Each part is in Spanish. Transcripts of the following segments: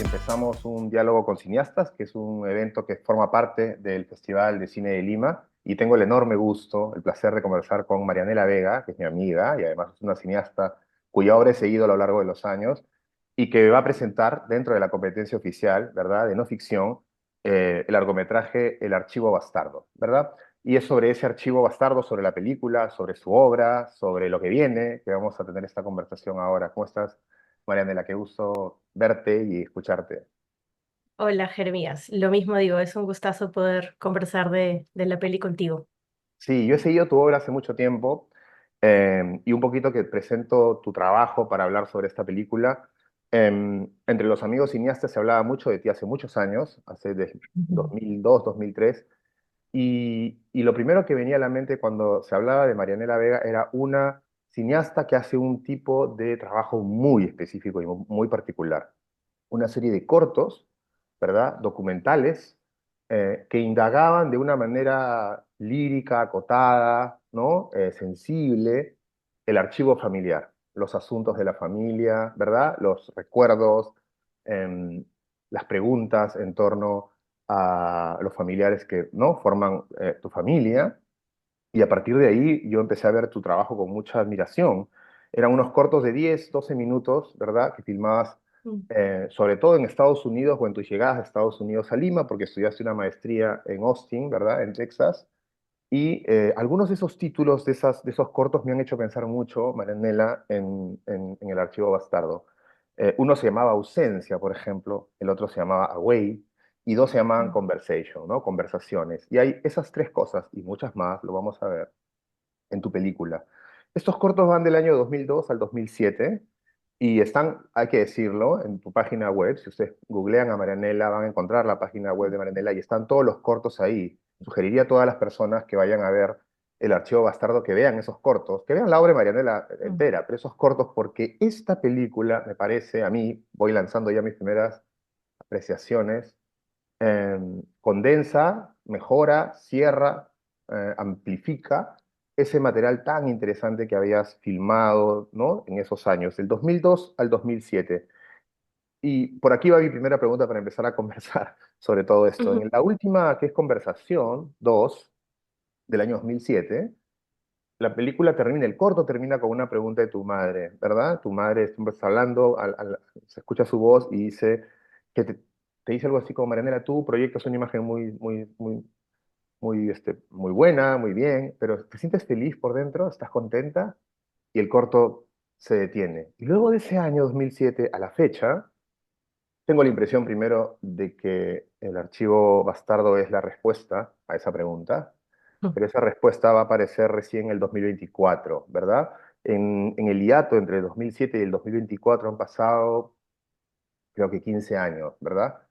empezamos un diálogo con cineastas, que es un evento que forma parte del Festival de Cine de Lima, y tengo el enorme gusto, el placer de conversar con Marianela Vega, que es mi amiga y además es una cineasta cuya obra he seguido a lo largo de los años y que va a presentar dentro de la competencia oficial, ¿verdad?, de no ficción, el largometraje El Archivo Bastardo, ¿verdad? Y es sobre ese archivo bastardo, sobre la película, sobre su obra, sobre lo que viene, que vamos a tener esta conversación ahora. ¿Cómo estás, Marianela? Qué gusto verte y escucharte. Hola, Jeremías. Lo mismo digo, es un gustazo poder conversar de la peli contigo. Sí, yo he seguido tu obra hace mucho tiempo y un poquito que presento tu trabajo para hablar sobre esta película. Entre los amigos cineastas se hablaba mucho de ti hace muchos años, hace de Ujú. 2002, 2003, y lo primero que venía a la mente cuando se hablaba de Marianela Vega era una cineasta que hace un tipo de trabajo muy específico y muy particular. Una serie de cortos, ¿verdad? Documentales, que indagaban de una manera lírica, acotada, ¿no? Sensible, el archivo familiar, los asuntos de la familia, ¿verdad? Los recuerdos, em, las preguntas en torno a los familiares que, ¿no?, forman tu familia. Y a partir de ahí yo empecé a ver tu trabajo con mucha admiración. Eran unos cortos de 10, 12 minutos, ¿verdad? Que filmabas Mm. sobre todo en Estados Unidos o en tus llegadas a Estados Unidos a Lima, porque estudiaste una maestría en Austin, ¿verdad? En Texas. Y algunos de esos títulos, de esos cortos, me han hecho pensar mucho, Marianela, en el archivo Bastardo. Uno se llamaba Ausencia, por ejemplo, el otro se llamaba Away, y dos se llamaban Conversation, ¿no? Conversaciones. Y hay esas tres cosas, y muchas más, lo vamos a ver en tu película. Estos cortos van del año 2002 al 2007 y están, hay que decirlo, en tu página web. Si ustedes googlean a Marianela, van a encontrar la página web de Marianela y están todos los cortos ahí. Sugeriría a todas las personas que vayan a ver el archivo Bastardo que vean esos cortos, que vean la obra de Marianela Mm. entera, pero esos cortos porque esta película, me parece, a mí, voy lanzando ya mis primeras apreciaciones, condensa, mejora, cierra, amplifica ese material tan interesante que habías filmado, ¿no?, en esos años, del 2002 al 2007. Y por aquí va mi primera pregunta para empezar a conversar sobre todo esto. Ujú. En la última, que es Conversación 2 del año 2007, la película termina, el corto termina con una pregunta de tu madre, ¿verdad? Tu madre siempre está hablando, se escucha su voz y dice que te dice algo así como: Marianela, tú proyectas una imagen muy buena, muy bien, pero ¿te sientes feliz por dentro? ¿Estás contenta? Y el corto se detiene. Y luego de ese año 2007 a la fecha, tengo la impresión primero de que el archivo Bastardo es la respuesta a esa pregunta, pero esa respuesta va a aparecer recién en el 2024, ¿verdad? En el hiato entre el 2007 y el 2024 han pasado, creo que 15 años, ¿verdad?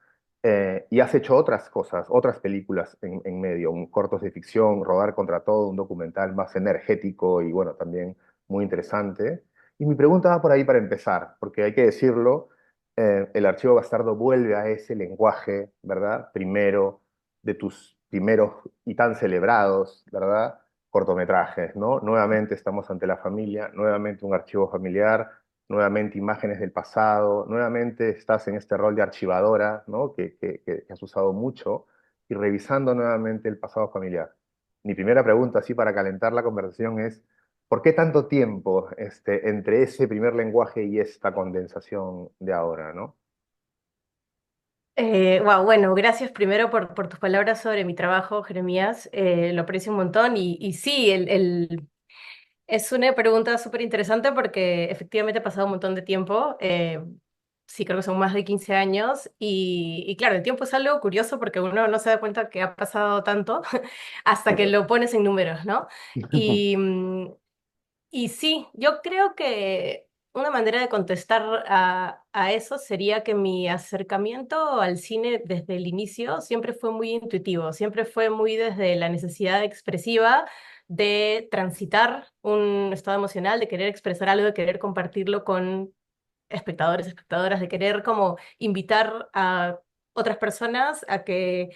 Y has hecho otras cosas, otras películas en medio, cortos de ficción, Rodar contra todo, un documental más energético y bueno, también muy interesante. Y mi pregunta va por ahí para empezar, porque hay que decirlo, el Archivo Bastardo vuelve a ese lenguaje, ¿verdad? Primero, de tus primeros y tan celebrados, ¿verdad? Cortometrajes, ¿no? Nuevamente estamos ante la familia, nuevamente un archivo familiar, nuevamente imágenes del pasado, nuevamente estás en este rol de archivadora, ¿no?, que has usado mucho, y revisando nuevamente el pasado familiar. Mi primera pregunta, así para calentar la conversación, es: ¿por qué tanto tiempo entre ese primer lenguaje y esta condensación de ahora, ¿no? Wow, bueno, gracias primero por tus palabras sobre mi trabajo, Jeremías. Lo aprecio un montón y sí, es una pregunta súper interesante porque efectivamente ha pasado un montón de tiempo. Sí, creo que son más de 15 años y claro, el tiempo es algo curioso porque uno no se da cuenta que ha pasado tanto hasta que Súper. lo pones en números, ¿no? Y, y sí, yo creo que una manera de contestar a eso sería que mi acercamiento al cine desde el inicio siempre fue muy intuitivo, siempre fue muy desde la necesidad expresiva de transitar un estado emocional, de querer expresar algo, de querer compartirlo con espectadores, espectadoras, de querer como invitar a otras personas a que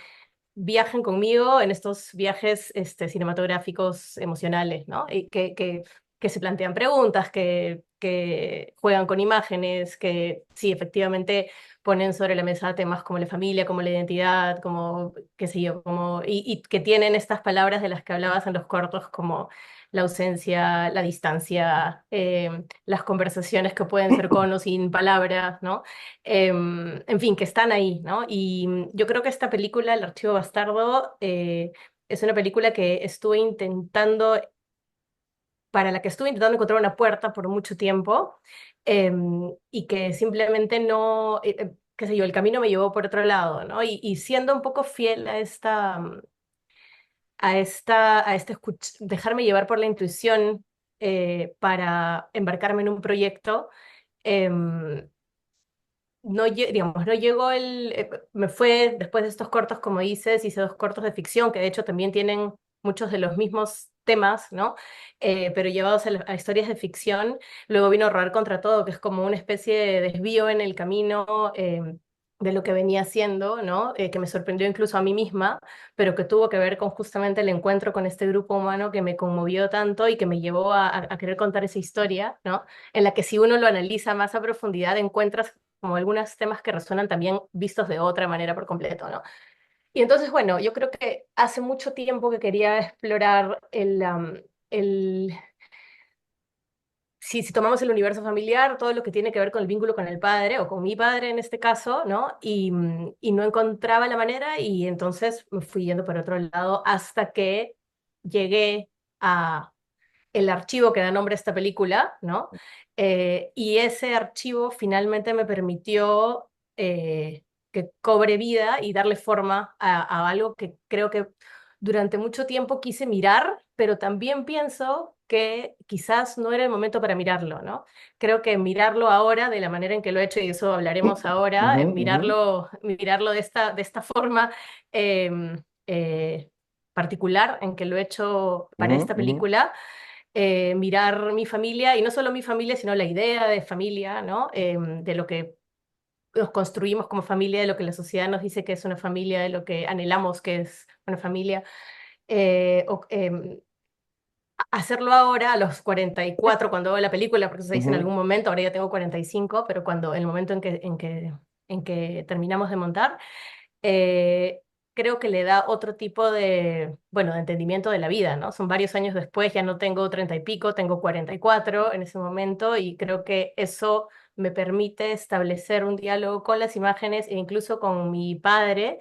viajen conmigo en estos viajes cinematográficos emocionales, ¿no? Y que se plantean preguntas, que juegan con imágenes, que sí, efectivamente ponen sobre la mesa temas como la familia, como la identidad, como, qué sé yo, como, y que tienen estas palabras de las que hablabas en los cortos, como la ausencia, la distancia, las conversaciones que pueden ser con o sin palabras, ¿no? En fin, que están ahí, ¿no? Y yo creo que esta película, El Archivo Bastardo, es una película que estuve intentando, para la que estuve intentando encontrar una puerta por mucho tiempo, y que simplemente no, qué sé yo, el camino me llevó por otro lado, ¿no? Y siendo un poco fiel a dejarme llevar por la intuición, para embarcarme en un proyecto. em, digamos, no llegó me fue después de estos cortos, como dices, hice dos cortos de ficción, que de hecho también tienen muchos de los mismos temas, ¿no? Pero llevados a historias de ficción. Luego vino Rodar contra todo, que es como una especie de desvío en el camino, de lo que venía haciendo, ¿no? Que me sorprendió incluso a mí misma, pero que tuvo que ver con justamente el encuentro con este grupo humano que me conmovió tanto y que me llevó a querer contar esa historia, ¿no? En la que si uno lo analiza más a profundidad, encuentras como algunos temas que resuenan también vistos de otra manera por completo, ¿no? Y entonces, bueno, yo creo que hace mucho tiempo que quería explorar el si tomamos el universo familiar, todo lo que tiene que ver con el vínculo con el padre o con mi padre en este caso, ¿no? Y no encontraba la manera y entonces me fui yendo por otro lado hasta que llegué a el archivo que da nombre a esta película, ¿no? Y ese archivo finalmente me permitió, que cobre vida y darle forma a algo que creo que durante mucho tiempo quise mirar, pero también pienso que quizás no era el momento para mirarlo, ¿no? Creo que mirarlo ahora de la manera en que lo he hecho, y eso hablaremos ahora, Ujú, ujú, mirarlo de esta forma, em, eh, particular en que lo he hecho para ujú, esta ujú, película, mirar mi familia, y no solo mi familia, sino la idea de familia, ¿no? De lo que nos construimos como familia, de lo que la sociedad nos dice que es una familia, de lo que anhelamos que es una familia. Hacerlo ahora a los 44 cuando veo la película, porque eso se dice en ujú, algún momento, ahora ya tengo 45, pero cuando el momento en que terminamos de montar, eh, creo que le da otro tipo de, bueno, de entendimiento de la vida, ¿no? Son varios años después, ya no tengo 30 y pico, tengo 44 en ese momento, y creo que eso me permite establecer un diálogo con las imágenes e incluso con mi padre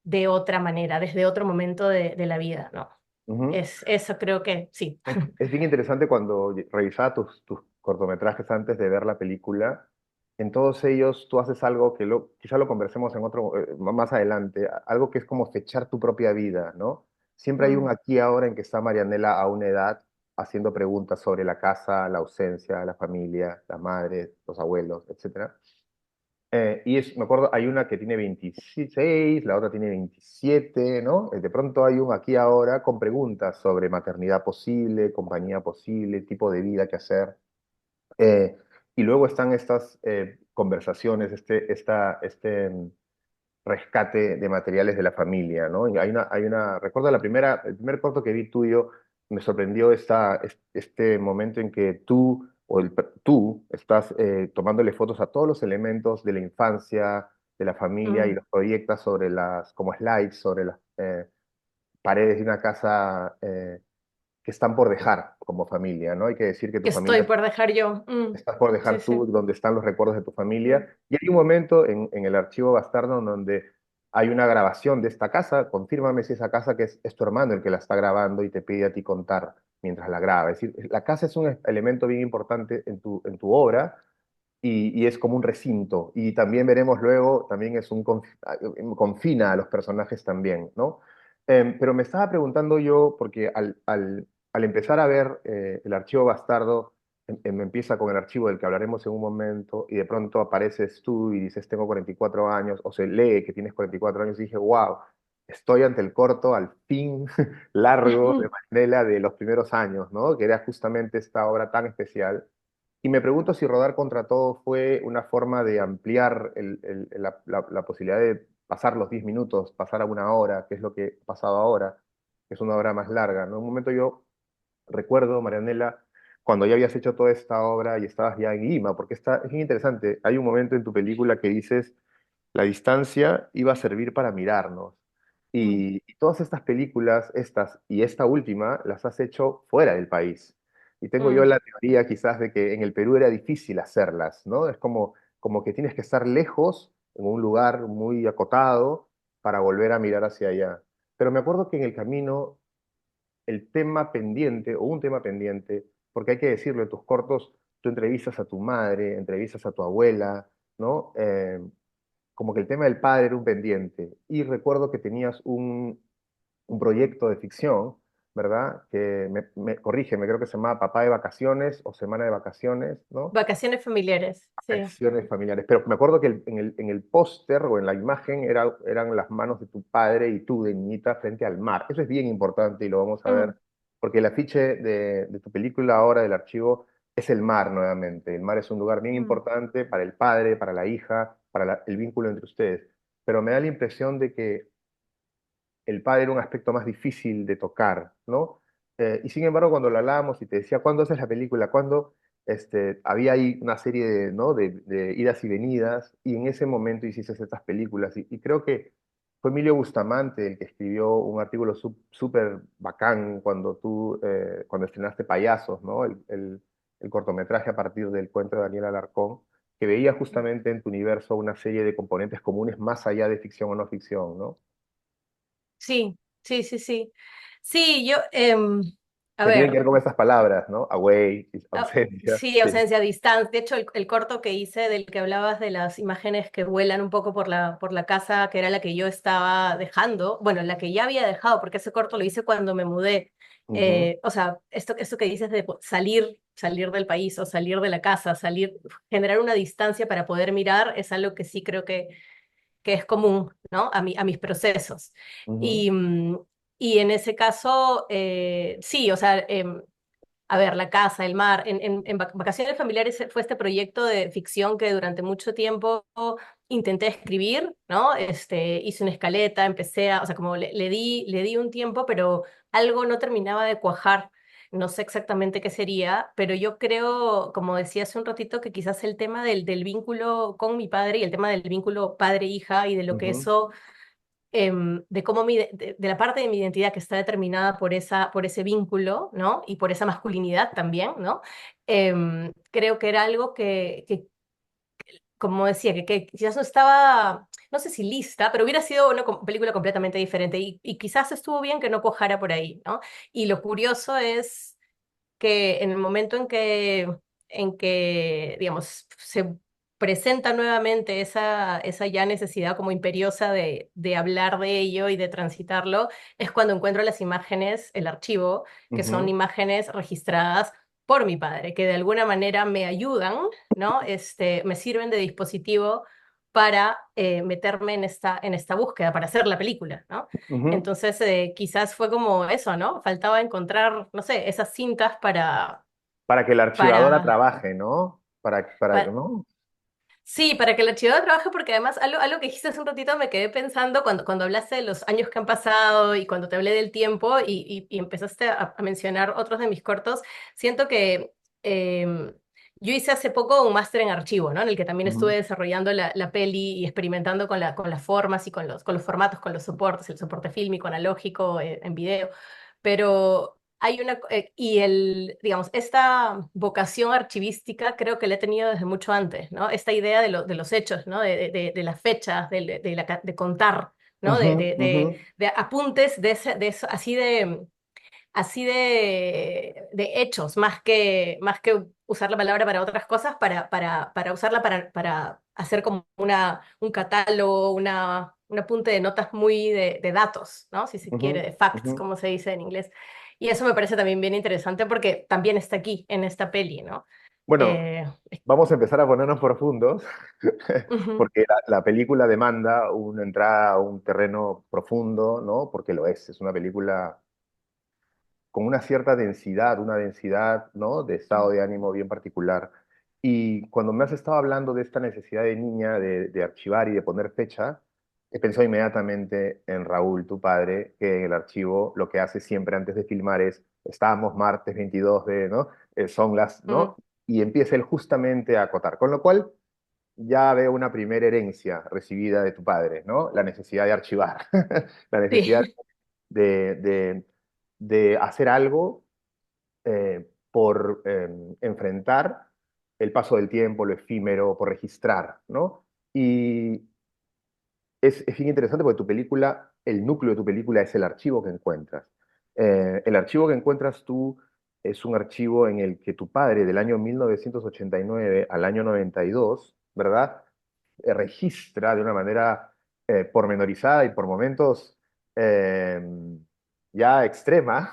de otra manera, desde otro momento de la vida, ¿no? ujú. Eso creo que sí. Es bien interesante cuando revisaba tus cortometrajes antes de ver la película. En todos ellos tú haces algo que quizá lo conversemos en otro, más adelante, algo que es como fechar tu propia vida, ¿no? Siempre hay un Mm, aquí ahora en que está Marianela a una edad haciendo preguntas sobre la casa, la ausencia, la familia, la madre, los abuelos, etcétera. Me acuerdo, hay una que tiene 26, la otra tiene 27, ¿no? De pronto hay un aquí ahora con preguntas sobre maternidad posible, compañía posible, tipo de vida que hacer. Eh, y luego están estas conversaciones, rescate de materiales de la familia, ¿no? Y recuerdo el primer corto que vi tuyo, me sorprendió este momento en que tú estás tomándole fotos a todos los elementos de la infancia, de la familia y mm. los proyectas como slides sobre las paredes de una casa que están por dejar como familia, ¿no? Hay que decir que tu Que estoy familia por dejar yo. Mm, estás por sí, dejar sí. tú donde están los recuerdos de tu Mm, familia. Y hay un momento en el archivo Bastardo en donde hay una grabación de esta casa. Confírmame si esa casa que es tu hermano el que la está grabando y te pide a ti contar mientras la graba. Es decir, la casa es un elemento bien importante en tu obra y es como un recinto. Y también veremos luego, también confina a los personajes también, ¿no? Pero me estaba preguntando yo, porque al empezar a ver el archivo Bastardo, empieza con el archivo del que hablaremos en un momento, y de pronto apareces tú y dices, tengo 44 años, o se lee que tienes 44 años, y dije, wow, estoy ante el corto, al fin, largo de Mandela de los primeros años, ¿no? Que era justamente esta obra tan especial. Y me pregunto si Rodar contra todo fue una forma de ampliar la posibilidad de pasar los 10 minutos, pasar a una hora, que es lo que ha pasado ahora, que es una hora más larga, ¿no? En un momento yo recuerdo, Marianela, cuando ya habías hecho toda esta obra y estabas ya en Lima, porque es bien interesante. Hay un momento en tu película que dices, la distancia iba a servir para mirarnos. Mm, Y todas estas películas, estas y esta última, las has hecho fuera del país. Y tengo yo mm. la teoría quizás de que en el Perú era difícil hacerlas, ¿no? Es como que tienes que estar lejos, en un lugar muy acotado, para volver a mirar hacia allá. Pero me acuerdo que en el camino el tema pendiente, o un tema pendiente, porque hay que decirlo, en tus cortos tú entrevistas a tu madre, entrevistas a tu abuela, ¿no? Como que el tema del padre era un pendiente. Y recuerdo que tenías un proyecto de ficción, ¿verdad? Que corrígeme, creo que se llamaba Papá de Vacaciones o Semana de Vacaciones, ¿no? Vacaciones familiares, sí. Acciones familiares. Pero me acuerdo que en el póster o en la imagen eran las manos de tu padre y tú de niñita frente al mar. Eso es bien importante y lo vamos a ver, Mm, porque el afiche de tu película ahora, del archivo, es el mar nuevamente. El mar es un lugar bien mm. importante para el padre, para la hija, para el vínculo entre ustedes. Pero me da la impresión de que el padre era un aspecto más difícil de tocar, ¿no? Y sin embargo, cuando lo hablábamos y te decía, ¿cuándo haces la película? ¿Cuándo? Había ahí una serie de, ¿no? de idas y venidas, y en ese momento hiciste estas películas. Y creo que fue Emilio Bustamante el que escribió un artículo súper bacán cuando estrenaste Payasos, ¿no? El cortometraje a partir del cuento de Daniel Alarcón, que veía justamente en tu universo una serie de componentes comunes más allá de ficción o no ficción, ¿no? Sí, sí, sí, sí. Sí, a Que tienen que ver, ver con esas palabras, ¿no? Away, ah, ausencia. sí, Sí. ausencia, distancia. De hecho, el corto que hice del que hablabas de las imágenes que vuelan un poco por la casa, que era la que yo estaba dejando, bueno, la que ya había dejado, porque ese corto lo hice cuando me mudé. Ujú, O sea, esto que dices de salir del país o salir de la casa, generar una distancia para poder mirar, es algo que sí creo que es común, ¿no? A mis procesos. ujú, Y, y en ese caso, sí, o sea, a ver, la casa, el mar. En Vacaciones Familiares fue este proyecto de ficción que durante mucho tiempo intenté escribir, ¿no? Hice una escaleta, o sea, como le di un tiempo, pero algo no terminaba de cuajar. No sé exactamente qué sería, pero yo creo, como decía hace un ratito, que quizás el tema del vínculo con mi padre y el tema del vínculo padre-hija y de lo que ujú, eso de cómo de la parte de mi identidad que está determinada por ese vínculo, ¿no? Y por esa masculinidad también, ¿no? Creo que era algo como decía, que quizás no estaba, no sé si lista, pero hubiera sido una película completamente diferente y quizás estuvo bien que no cojara por ahí, ¿no? Y lo curioso es que en el momento en que digamos, se presenta nuevamente esa ya necesidad como imperiosa de hablar de ello y de transitarlo, es cuando encuentro las imágenes, el archivo, que son ujú, imágenes registradas por mi padre, que de alguna manera me ayudan, ¿no? Me sirven de dispositivo para meterme en esta búsqueda, para hacer la película, ¿no? ujú. Entonces, quizás fue como eso, ¿no? Faltaba encontrar, no sé, esas cintas Para que la archivadora para, trabaje, ¿no? para, ¿No? sí, para que el archivador trabaje, porque además algo que dijiste hace un ratito me quedé pensando cuando hablaste de los años que han pasado y cuando te hablé del tiempo y empezaste a mencionar otros de mis cortos, siento que yo hice hace poco un máster en archivo, ¿no? En el que también estuve Ujú, desarrollando la peli y experimentando con las formas y con los formatos, con los soportes, el soporte fílmico, analógico, en video. Pero hay digamos, esta vocación archivística creo que la he tenido desde mucho antes, ¿no? Esta idea de los hechos, ¿no? De las fechas, de contar, ¿no? ujú, ujú, De apuntes de eso, así de hechos, más que usar la palabra para otras cosas, para usarla para hacer como un catálogo, un apunte de notas muy de datos, ¿no? Si se quiere, ujú, de facts, ujú. como se dice en inglés. Y eso me parece también bien interesante porque también está aquí, en esta peli, ¿no? Bueno, Eh, vamos a empezar a ponernos profundos, ujú, porque la película demanda una entrada a un terreno profundo, ¿no? Porque lo es una película con una cierta densidad, una densidad, ¿no? De estado de ánimo bien particular. Y cuando me has estado hablando de esta necesidad de niña de archivar y de poner fecha, he pensado inmediatamente en Raúl, tu padre, que en el archivo lo que hace siempre antes de filmar es, estamos martes 22 de, ¿no? Son las, Mm. ¿no? Y empieza él justamente a acotar, con lo cual ya veo una primera herencia recibida de tu padre, ¿no? La necesidad de archivar, la necesidad Sí. de, de hacer algo por enfrentar el paso del tiempo, lo efímero, por registrar, ¿no? Y es bien interesante porque tu película, el núcleo de tu película es el archivo que encuentras. El archivo que encuentras tú es un archivo en el que tu padre del año 1989 al año 92, ¿verdad? Registra de una manera pormenorizada y por momentos eh, ya extrema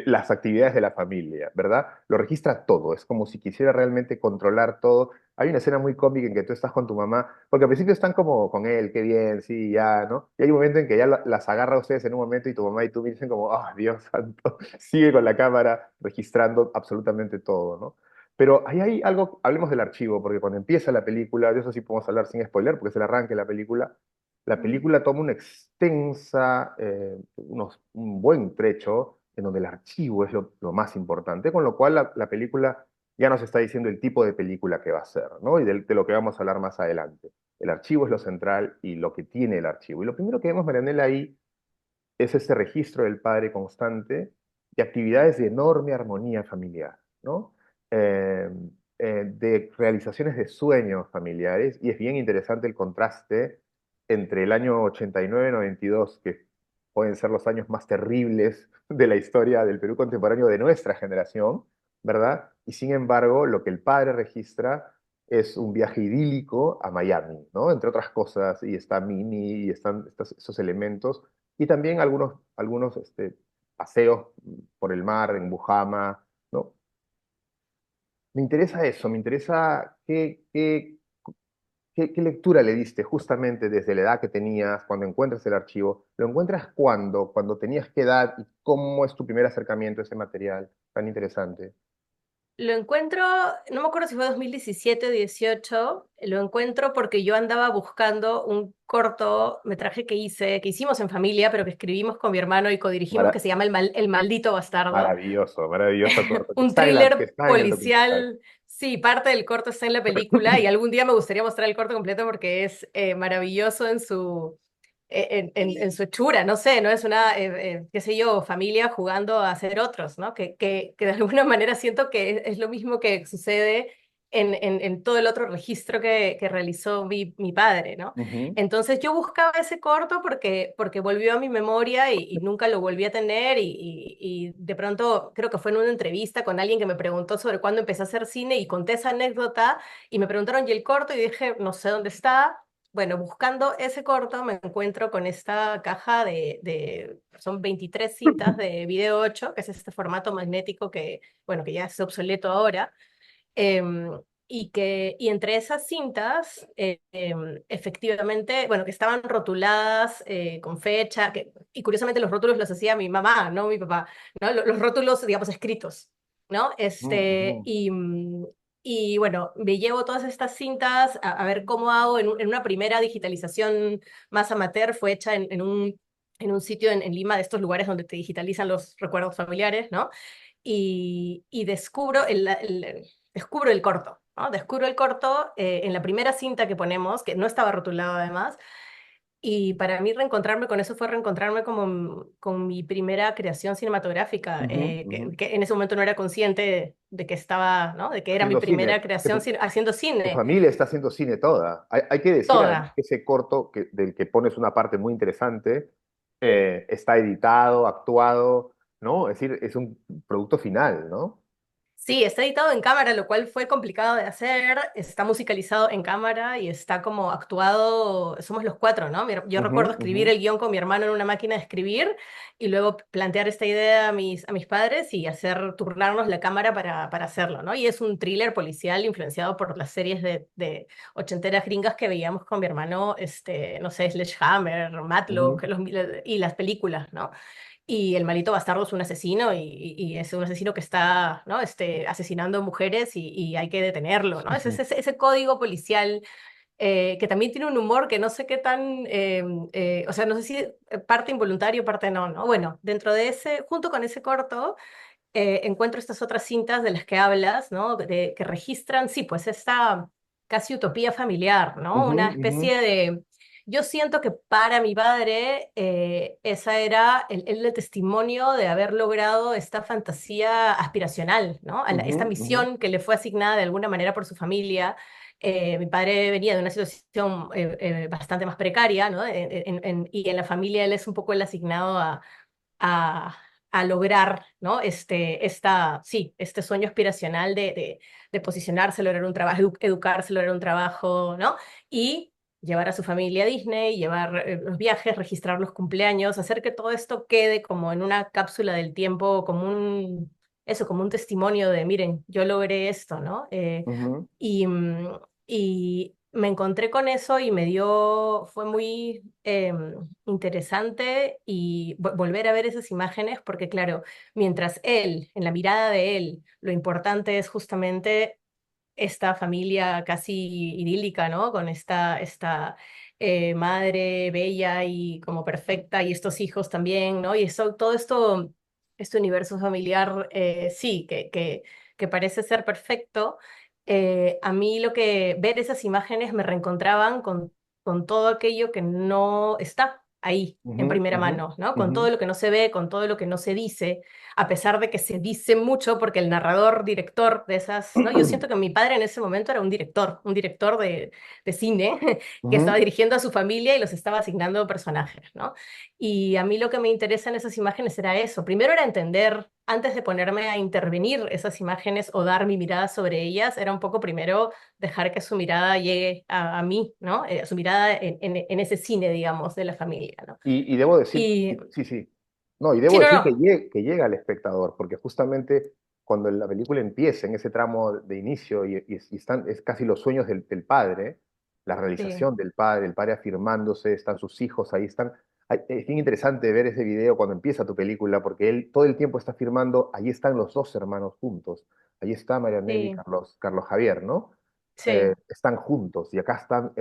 las actividades de la familia, ¿verdad? Lo registra todo, es como si quisiera realmente controlar todo. Hay una escena muy cómica en que tú estás con tu mamá, porque al principio están como con él, qué bien, sí, ya, ¿no? Y hay un momento en que ya las agarra a ustedes en un momento y tu mamá y tú me dicen como, oh, Dios santo, sigue con la cámara registrando absolutamente todo, ¿no? Pero ahí hay algo, hablemos del archivo, porque cuando empieza la película, de eso sí podemos hablar sin spoiler, porque es el arranque de la Mm. película toma una extensa, un buen trecho en donde el archivo es lo más importante, con lo cual la película ya nos está diciendo el tipo de película que va a ser, ¿no? Y de lo que vamos a hablar más adelante. El archivo es lo central y lo que tiene el archivo. Y lo primero que vemos, Marianela, ahí es ese registro del padre constante de actividades de enorme armonía familiar, ¿no? Eh, de realizaciones de sueños familiares, y es bien interesante el contraste entre el año 89-92, que pueden ser los años más terribles de la historia del Perú contemporáneo de nuestra generación, ¿verdad? Y sin embargo, lo que el padre registra es un viaje idílico a Miami, ¿no? Entre otras cosas, y está Mini, y están esos elementos y también algunos paseos por el mar en Bujama, ¿no? Me interesa eso, me interesa qué lectura le diste justamente desde la edad que tenías, cuando encuentras el archivo. ¿Lo encuentras cuándo? ¿Cuando tenías qué edad? ¿Y cómo es tu primer acercamiento a ese material tan interesante? Lo encuentro, no me acuerdo si fue 2017 o 18, lo encuentro porque yo andaba buscando un cortometraje que hicimos en familia, pero que escribimos con mi hermano y codirigimos, que Mara- se llama El Maldito Bastardo. Maravilloso, maravilloso corto, Un que thriller está en el documental. policial. Sí, parte del corto está en la película y algún día me gustaría mostrar el corto completo porque es maravilloso en en su hechura, no sé, ¿no? Es una, qué sé yo, familia jugando a ser otros, ¿no? Que de alguna manera siento que es lo mismo que sucede en todo el otro registro que realizó mi padre, ¿no? Ujú, Entonces yo buscaba ese corto porque volvió a mi memoria y nunca lo volví a tener y de pronto creo que fue en una entrevista con alguien que me preguntó sobre cuándo empecé a hacer cine y conté esa anécdota y me preguntaron, ¿y el corto? Y dije, no sé dónde está. Bueno, buscando ese corto me encuentro con esta caja son 23 cintas de video 8, que es este formato magnético que, bueno, que ya es obsoleto ahora. Y entre esas cintas, efectivamente, bueno, que estaban rotuladas con fecha, y curiosamente los rótulos los hacía mi mamá, no mi papá, ¿no? Los rótulos, digamos, escritos, ¿no? ujú, Y bueno, me llevo todas estas cintas a ver cómo hago en una primera digitalización más amateur, fue hecha en un sitio en Lima, de estos lugares donde te digitalizan los recuerdos familiares, ¿no? Y descubro descubro el corto, ¿no? Descubro el corto en la primera cinta que ponemos, que no estaba rotulado además, y para mí reencontrarme con eso fue reencontrarme como, con mi primera creación cinematográfica, ujú, ujú. que en ese momento no era consciente de que estaba, ¿no? De que era mi Haciendo primera cine. creación haciendo Tu cine, familia está haciendo cine toda. Hay que decir además toda. que ese corto del que pones una parte muy interesante está editado, actuado, ¿no? Es decir, es un producto final, ¿no? Sí, está editado en cámara, lo cual fue complicado de hacer. Está musicalizado en cámara y está como actuado. Somos los cuatro, ¿no? Yo Ujú, recuerdo ujú, escribir el guión con mi hermano en una máquina de escribir y luego plantear esta idea a mis padres y hacer turnarnos la cámara para hacerlo, ¿no? Y es un thriller policial influenciado por las series de ochenteras gringas que veíamos con mi hermano, no sé, Sledgehammer, Matlock, ujú, y las películas, ¿no? Y el malito bastardo es un asesino y es un asesino que está, ¿no? Asesinando mujeres y hay que detenerlo, ¿no? ujú. Ese código policial que también tiene un humor que no sé qué tan, o sea, no sé si parte involuntario, parte no, ¿no? Bueno, dentro de ese, junto con ese corto, encuentro estas otras cintas de las que hablas, ¿no? Que registran, sí, pues esta casi utopía familiar, ¿no? Ujú, Una ujú, especie de... Yo siento que para mi padre esa era el testimonio de haber logrado esta fantasía aspiracional, ¿no? ujú, Esta ujú, misión que le fue asignada de alguna manera por su familia. Mi padre venía de una situación bastante más precaria, ¿no? Y en la familia él es un poco el asignado a, a lograr, ¿no? Sí, este sueño aspiracional de posicionarse, lograr un trabajo, educarse, lograr un trabajo, ¿no? Y llevar a su familia a Disney, llevar los viajes, registrar los cumpleaños, hacer que todo esto quede como en una cápsula del tiempo, como eso, como un testimonio de, miren, yo logré esto, ¿no? ujú, Y me encontré con eso y fue muy interesante y volver a ver esas imágenes porque claro, mientras él, en la mirada de él, lo importante es justamente esta familia casi idílica, ¿no? Con esta madre bella y como perfecta y estos hijos también, ¿no? Y eso, todo esto, este universo familiar, sí, que parece ser perfecto. A mí ver esas imágenes me reencontraban con todo aquello que no está ahí en ujú, primera ujú, mano, ¿no? Con ujú. todo lo que no se ve, con todo lo que no se dice a pesar de que se dice mucho, porque el narrador, director de esas, ¿no? Yo siento que mi padre en ese momento era un director de cine que estaba Ujú. dirigiendo a su familia y los estaba asignando personajes, ¿no? Y a mí lo que me interesa en esas imágenes era eso. Primero era entender, antes de ponerme a intervenir esas imágenes o dar mi mirada sobre ellas, era un poco primero dejar que su mirada llegue a mí, ¿no? Su mirada en ese cine, digamos, de la familia, ¿no? Y debo decir, Y sí, sí, no, y sí, debo no, decir no, que llega al espectador, porque justamente cuando la película empieza en ese tramo de inicio y es casi los sueños del padre, la sí, realización del padre, el padre afirmándose, están sus hijos, ahí están. Es bien interesante ver ese video cuando empieza tu película, porque él todo el tiempo está afirmando, ahí están los dos hermanos juntos, ahí está Marianela y sí, Carlos Javier, ¿no? sí. Están juntos y acá están,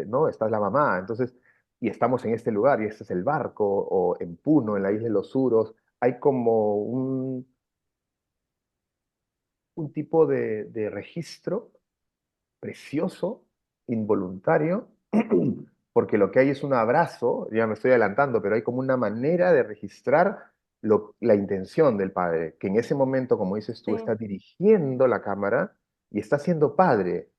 ¿no? Está la mamá, entonces y estamos en este lugar, y este es el barco, o en Puno, en la isla de los Suros, hay como un tipo de registro precioso, involuntario, porque lo que hay es un abrazo, ya me estoy adelantando, pero hay como una manera de registrar la intención del padre, que en ese momento, como dices tú, Sí, está dirigiendo la cámara y está siendo padre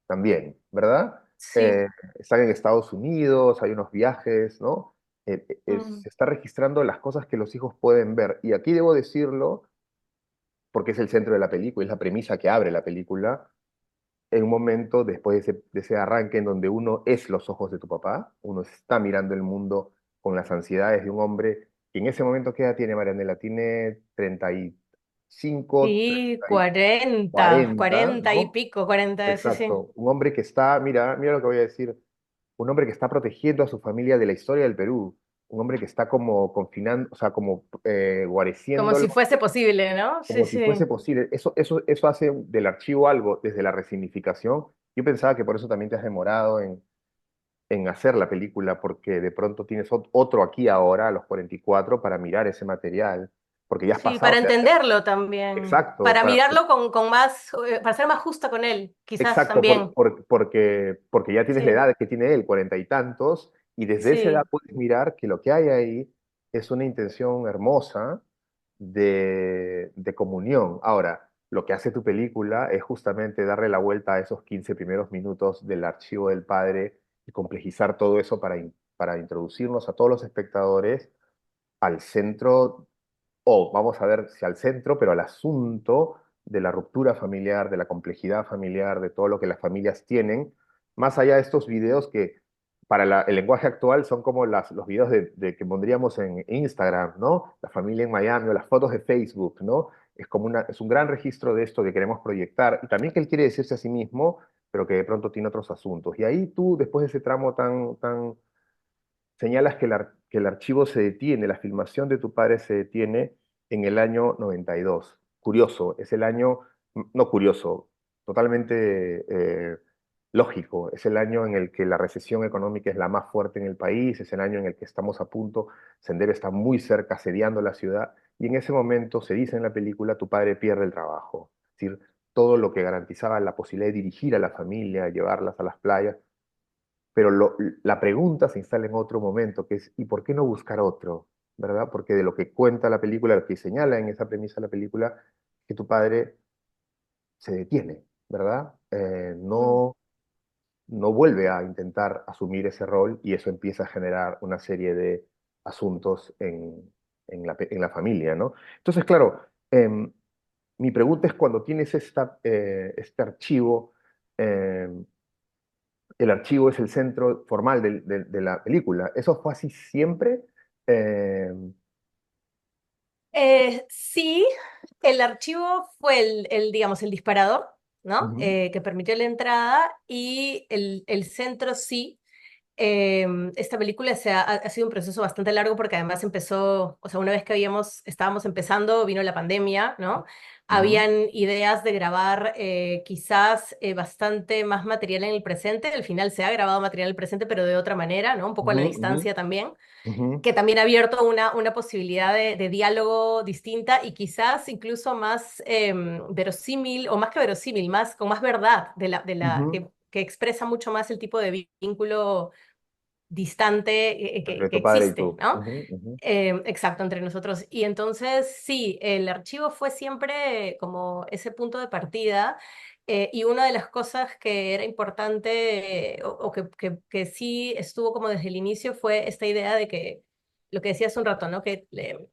también, ¿verdad? sí, Eh, Están en Estados Unidos, hay unos viajes, ¿no? mm, Se está registrando las cosas que los hijos pueden ver. Y aquí debo decirlo, porque es el centro de la película, es la premisa que abre la película, en un momento después de ese arranque en donde uno es los ojos de tu papá, uno está mirando el mundo con las ansiedades de un hombre, que en ese momento, ¿qué edad tiene Marianela? Tiene 35, sí, 30, 40, 40, 40 y ¿no? pico, 40, sí, sí, Exacto, un hombre que está, mira, mira lo que voy a decir, un hombre que está protegiendo a su familia de la historia del Perú, un hombre que está como confinando, o sea, como como guareciéndolo si fuese posible, ¿no? Sí, como si sí, fuese posible. Eso hace del archivo algo desde la resignificación. Yo pensaba que por eso también te has demorado en hacer la película, porque de pronto tienes otro aquí ahora, a los 44, para mirar ese material, porque ya has sí, pasado. para entenderlo también, Exacto, para mirarlo con más, para ser más justa con él, quizás exacto, también, porque ya tienes la sí, edad que tiene él, 40 y tantos, y desde esa edad sí, puedes mirar que lo que hay ahí es una intención hermosa de comunión. Ahora, lo que hace tu película es justamente darle la vuelta a esos 15 primeros minutos del archivo del padre y complejizar todo eso para introducirnos a todos los espectadores al centro, o vamos a ver si al centro, pero al asunto de la ruptura familiar, de la complejidad familiar, de todo lo que las familias tienen, más allá de estos videos que para el lenguaje actual son como los videos que pondríamos en Instagram, ¿no? La familia en Miami o las fotos de Facebook, ¿no? Es un gran registro de esto que queremos proyectar y también que él quiere decirse a sí mismo, pero que de pronto tiene otros asuntos. Y ahí tú, después de ese tramo tan señalas que el archivo se detiene, la filmación de tu padre se detiene en el año 92. Curioso, es el año, no curioso, totalmente lógico, es el año en el que la recesión económica es la más fuerte en el país, es el año en el que estamos a punto, Sendero está muy cerca, asediando la ciudad, y en ese momento, se dice en la película, tu padre pierde el trabajo. Es decir, todo lo que garantizaba la posibilidad de dirigir a la familia, llevarlas a las playas, pero la pregunta se instala en otro momento, que es, ¿y por qué no buscar otro? ¿Verdad? Porque de lo que cuenta la película, lo que señala en esa premisa la película, que tu padre se detiene, ¿verdad? Mm. No vuelve a intentar asumir ese rol y eso empieza a generar una serie de asuntos en la familia, ¿no? Entonces, claro, mi pregunta es cuando tienes este archivo, el archivo es el centro formal de la película. ¿Eso fue así siempre? Em, Sí, el archivo fue digamos, el disparador, ¿no? Ujú, Que permitió la entrada y el centro sí. Esta película ha sido un proceso bastante largo porque además empezó, o sea, una vez que estábamos empezando, vino la pandemia, ¿no? ujú, Habían ideas de grabar quizás bastante más material en el presente. Al final se ha grabado material en el presente, pero de otra manera, ¿no? Un poco a la ujú, ujú, distancia también, ujú, que también ha abierto una posibilidad de diálogo distinta y quizás incluso más verosímil, o más que verosímil, más, con más verdad, ujú. que expresa mucho más el tipo de vínculo distante Entre que tu padre y existe, tú. ¿no? Ujú, ujú, Exacto, entre nosotros. Y entonces, sí, el archivo fue siempre como ese punto de partida. Y una de las cosas que era importante o que sí estuvo como desde el inicio fue esta idea de que, lo que decía hace un rato, ¿no? Que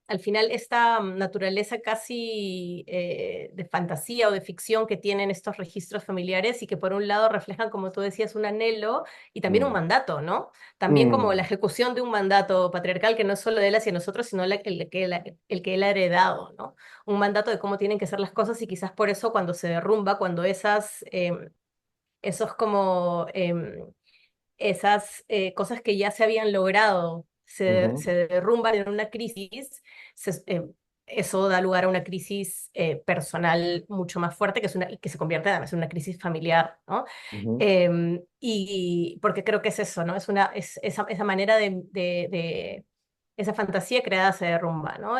al final esta naturaleza casi de fantasía o de ficción que tienen estos registros familiares y que por un lado reflejan, como tú decías, un anhelo y también un mm, mandato, ¿no? También como la mm, ejecución de un mandato patriarcal que no es solo de él hacia nosotros, sino el que él ha heredado, ¿no? Un mandato de cómo tienen que ser las cosas y quizás por eso cuando se derrumba, cuando esos como, esas cosas que ya se habían logrado ujú, se derrumban en una crisis, se- eh, eso da lugar a una crisis personal mucho más fuerte, que se convierte además en una crisis familiar, ¿no? ujú, Y porque creo que es eso, ¿no? Es esa manera esa fantasía creada se derrumba, ¿no?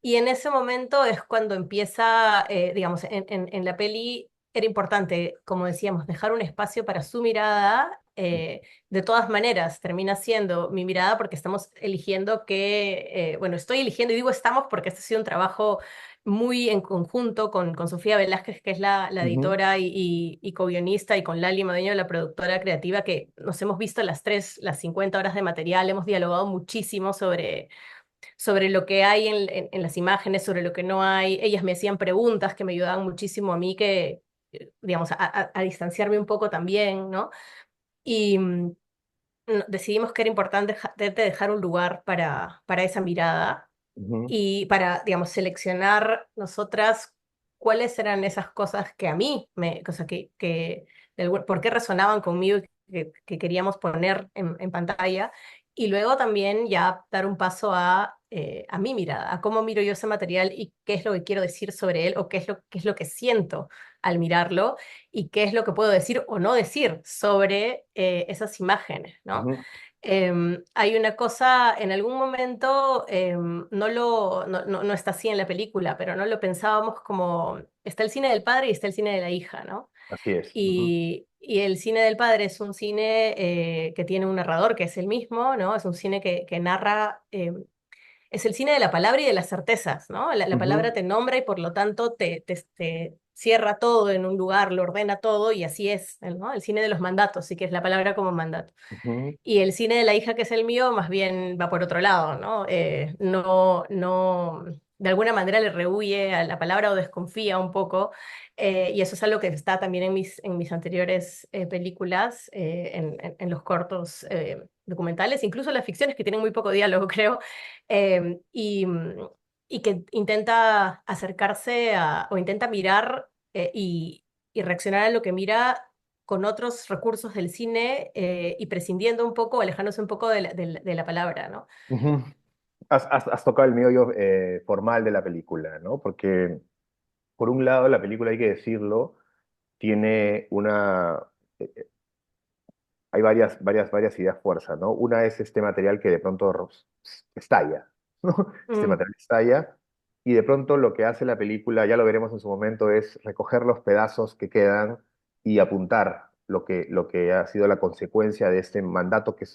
Y en ese momento es cuando empieza, digamos, en la peli era importante, como decíamos, dejar un espacio para su mirada. De todas maneras, termina siendo mi mirada porque estamos eligiendo bueno, estoy eligiendo y digo estamos porque este ha sido un trabajo muy en conjunto con Sofía Velázquez, que es la ujú, editora y co-guionista, y con Lali Madeño, la productora creativa, que nos hemos visto las 50 horas de material, hemos dialogado muchísimo sobre lo que hay en las imágenes, sobre lo que no hay. Ellas me hacían preguntas que me ayudaban muchísimo a mí, digamos, a distanciarme un poco también, ¿no? Y decidimos que era importante dejar un lugar para esa mirada ujú, y para, digamos, seleccionar nosotras cuáles eran esas cosas que a mí, o sea, por qué resonaban conmigo y que queríamos poner en pantalla. Y luego también ya dar un paso a mi mirada, a cómo miro yo ese material y qué es lo que quiero decir sobre él o qué es lo que siento al mirarlo y qué es lo que puedo decir o no decir sobre esas imágenes, ¿no? ujú, Hay una cosa, en algún momento, no está así en la película, pero no lo pensábamos como, está el cine del padre y está el cine de la hija, ¿no? así es. Ujú, Y el cine del padre es un cine que tiene un narrador que es el mismo, ¿no? Es un cine que narra, es el cine de la palabra y de las certezas, ¿no? La palabra ujú, te nombra y por lo tanto te cierra todo en un lugar, lo ordena todo y así es, ¿no? El cine de los mandatos, sí que es la palabra como mandato. ujú, Y el cine de la hija, que es el mío, más bien va por otro lado, ¿no? No, de alguna manera le rehúye a la palabra o desconfía un poco, y eso es algo que está también en mis anteriores películas, en los cortos documentales, incluso las ficciones que tienen muy poco diálogo, creo, eh, y, y que intenta acercarse o intenta mirar y reaccionar a lo que mira con otros recursos del cine y prescindiendo un poco, alejándose un poco de la palabra, ¿no? ujú. Has tocado el meollo formal de la película, ¿no? Porque, por un lado, la película, hay que decirlo, tiene hay varias ideas fuerza, ¿no? Una es este material que de pronto estalla, ¿no? Este Mm, material estalla y de pronto lo que hace la película, ya lo veremos en su momento, es recoger los pedazos que quedan y apuntar lo que ha sido la consecuencia de este mandato que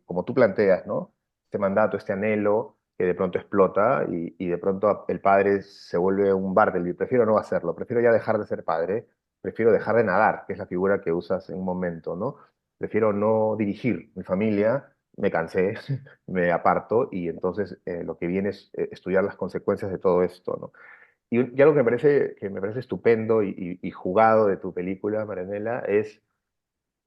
como tú planteas, ¿no? Este mandato, este anhelo que de pronto explota y de pronto el padre se vuelve un Bartleby. Prefiero no hacerlo, prefiero ya dejar de ser padre, prefiero dejar de nadar, que es la figura que usas en un momento, ¿no? Prefiero no dirigir mi familia, me cansé, me aparto y entonces lo que viene es estudiar las consecuencias de todo esto, ¿no? Y algo que me parece estupendo y jugado de tu película, Marianela, es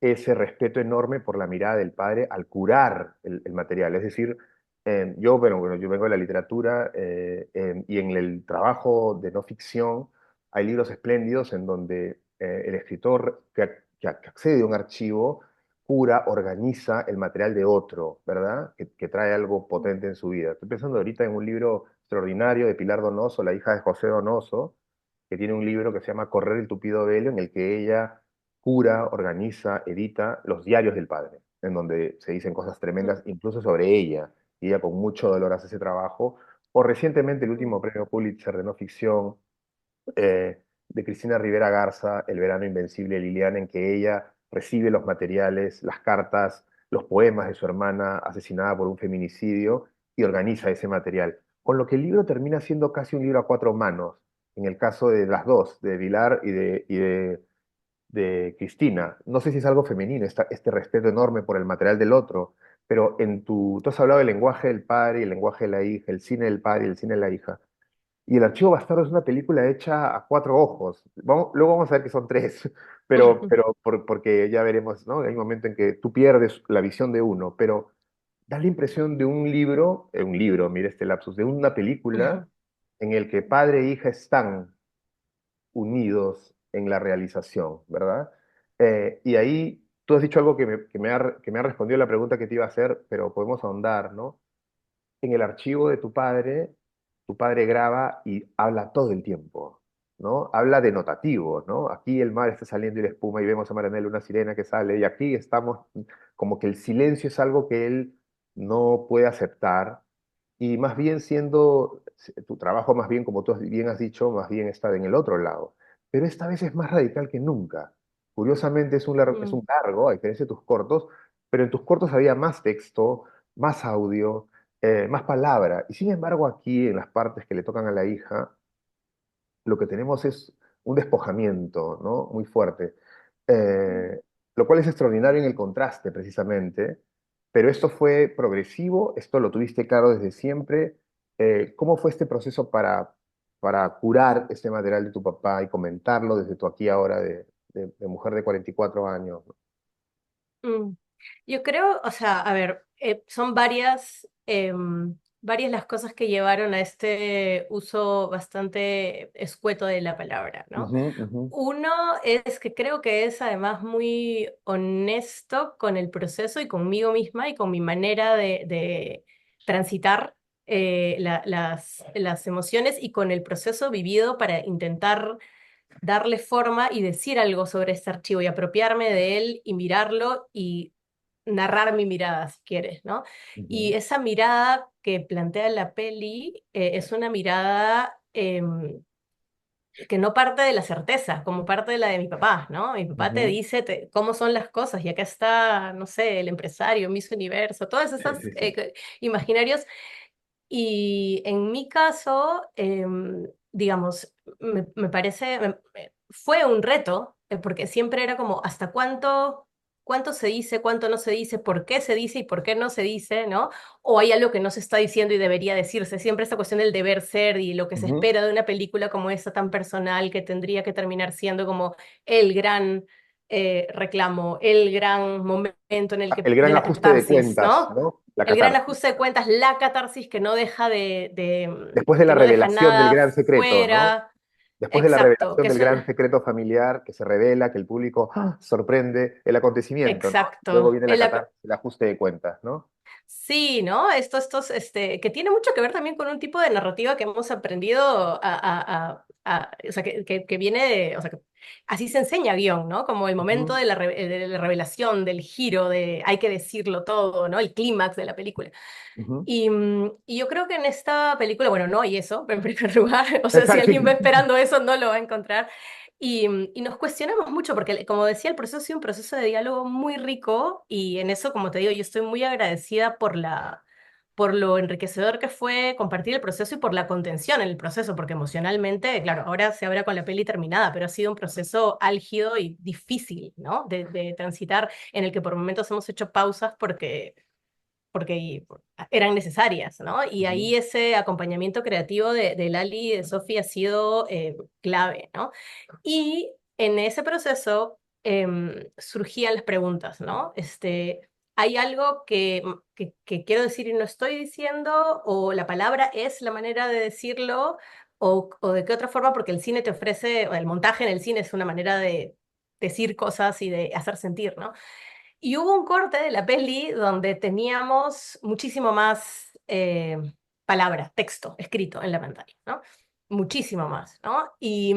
ese respeto enorme por la mirada del padre al curar el material. Es decir, bueno, yo vengo de la literatura y en el trabajo de no ficción hay libros espléndidos en donde el escritor que accede a un archivo cura, organiza el material de otro, ¿verdad? Que trae algo potente en su vida. Estoy pensando ahorita en un libro extraordinario de Pilar Donoso, la hija de José Donoso, que tiene un libro que se llama Correr el tupido velo, en el que ella cura, organiza, edita los diarios del padre, en donde se dicen cosas mm, tremendas, incluso sobre ella, y ella con mucho dolor hace ese trabajo. O recientemente el mm, último premio Pulitzer de no ficción de Cristina Rivera Garza, El verano invencible de Liliana, en que ella recibe los materiales, las cartas, los poemas de su hermana asesinada por un feminicidio y organiza ese material. Con lo que el libro termina siendo casi un libro a cuatro manos, en el caso de las dos, de Vilar y de Cristina. No sé si es algo femenino, este respeto enorme por el material del otro, pero tú has hablado del lenguaje del padre y el lenguaje de la hija, el cine del padre y el cine de la hija. Y El Archivo Bastardo es una película hecha a cuatro ojos. Luego vamos a ver que son tres, porque ya veremos, ¿no? Hay un momento en que tú pierdes la visión de uno, pero da la impresión de un libro, mire este lapsus, de una película en el que padre e hija están unidos en la realización, ¿verdad? Y ahí tú has dicho algo que me ha respondido a la pregunta que te iba a hacer, pero podemos ahondar, ¿no? En el archivo de tu padre graba y habla todo el tiempo, ¿no? Habla de notativo, ¿no? Aquí el mar está saliendo y la espuma y vemos a Maranel una sirena que sale y aquí estamos, como que el silencio es algo que él no puede aceptar y más bien tu trabajo más bien, como tú bien has dicho, más bien está en el otro lado. Pero esta vez es más radical que nunca. Curiosamente es un mm, largo, a diferencia de tus cortos, pero en tus cortos había más texto, más audio, más palabra. Y sin embargo, aquí en las partes que le tocan a la hija, lo que tenemos es un despojamiento, ¿no? Muy fuerte. mm, Eh, lo cual es extraordinario en el contraste, precisamente. Pero esto fue progresivo, esto lo tuviste claro desde siempre. ¿Cómo fue este proceso para curar este material de tu papá y comentarlo desde tu aquí ahora de mujer de 44 años? mm. Yo creo, o sea, a ver, son varias las cosas que llevaron a este uso bastante escueto de la palabra, ¿no? Ujú, ujú, Uno es que creo que es además muy honesto con el proceso y conmigo misma y con mi manera de transitar las emociones y con el proceso vivido para intentar darle forma y decir algo sobre este archivo y apropiarme de él y mirarlo y narrar mi mirada, si quieres, ¿no? Y ujú, esa mirada que plantea la peli es una mirada que no parte de la certeza, como parte de la de mi papá, ¿no? Mi papá te ujú. dice cómo son las cosas y acá está, no sé, el empresario, Miss Universo, todas Sí, esas sí, sí. imaginarios. Y en mi caso, digamos, me parece, fue un reto, porque siempre era como, ¿hasta cuánto se dice, cuánto no se dice, por qué se dice y por qué no se dice, ¿no? O hay algo que no se está diciendo y debería decirse. Siempre esta cuestión del deber ser y lo que se Ujú. espera de una película como esta tan personal que tendría que terminar siendo como el gran reclamo, el gran momento en el que, El de gran la ajuste de catarsis, cuentas, ¿no? ¿no? La El gran catarsis. ajuste de cuentas, la catarsis que no deja Después de la que no deja revelación del nada gran secreto, ¿no? fuera. Después de la Exacto, revelación que del es gran una, secreto familiar que se revela, que el público sorprende el acontecimiento, ¿no? Luego exacto. viene el ajuste de cuentas, ¿no? Sí, ¿no? Estos, que tiene mucho que ver también con un tipo de narrativa que hemos aprendido o sea, que viene de, o sea, que así se enseña guión, ¿no? Como el momento Ujú, de la revelación, del giro, de hay que decirlo todo, ¿no? El clímax de la película. ujú. Y yo creo que en esta película, bueno, no hay eso, en primer lugar, o sea, si Exacto. alguien va esperando eso, no lo va a encontrar. Y nos cuestionamos mucho, porque como decía, el proceso ha sido un proceso de diálogo muy rico, y en eso, como te digo, yo estoy muy agradecida por lo enriquecedor que fue compartir el proceso y por la contención en el proceso, porque emocionalmente, claro, ahora se habla con la peli terminada, pero ha sido un proceso álgido y difícil, ¿no? De transitar, en el que por momentos hemos hecho pausas porque eran necesarias, ¿no? Y Ujú, ahí ese acompañamiento creativo de Lali y de Sophie ha sido clave, ¿no? Y en ese proceso surgían las preguntas, ¿no? ¿Hay algo que quiero decir y no estoy diciendo? ¿O la palabra es la manera de decirlo? ¿O de qué otra forma? Porque el cine te ofrece, o el montaje en el cine es una manera de decir cosas y de hacer sentir, ¿no? Y hubo un corte de la peli donde teníamos muchísimo más palabra, texto escrito en la pantalla, ¿no? Muchísimo más, ¿no? Y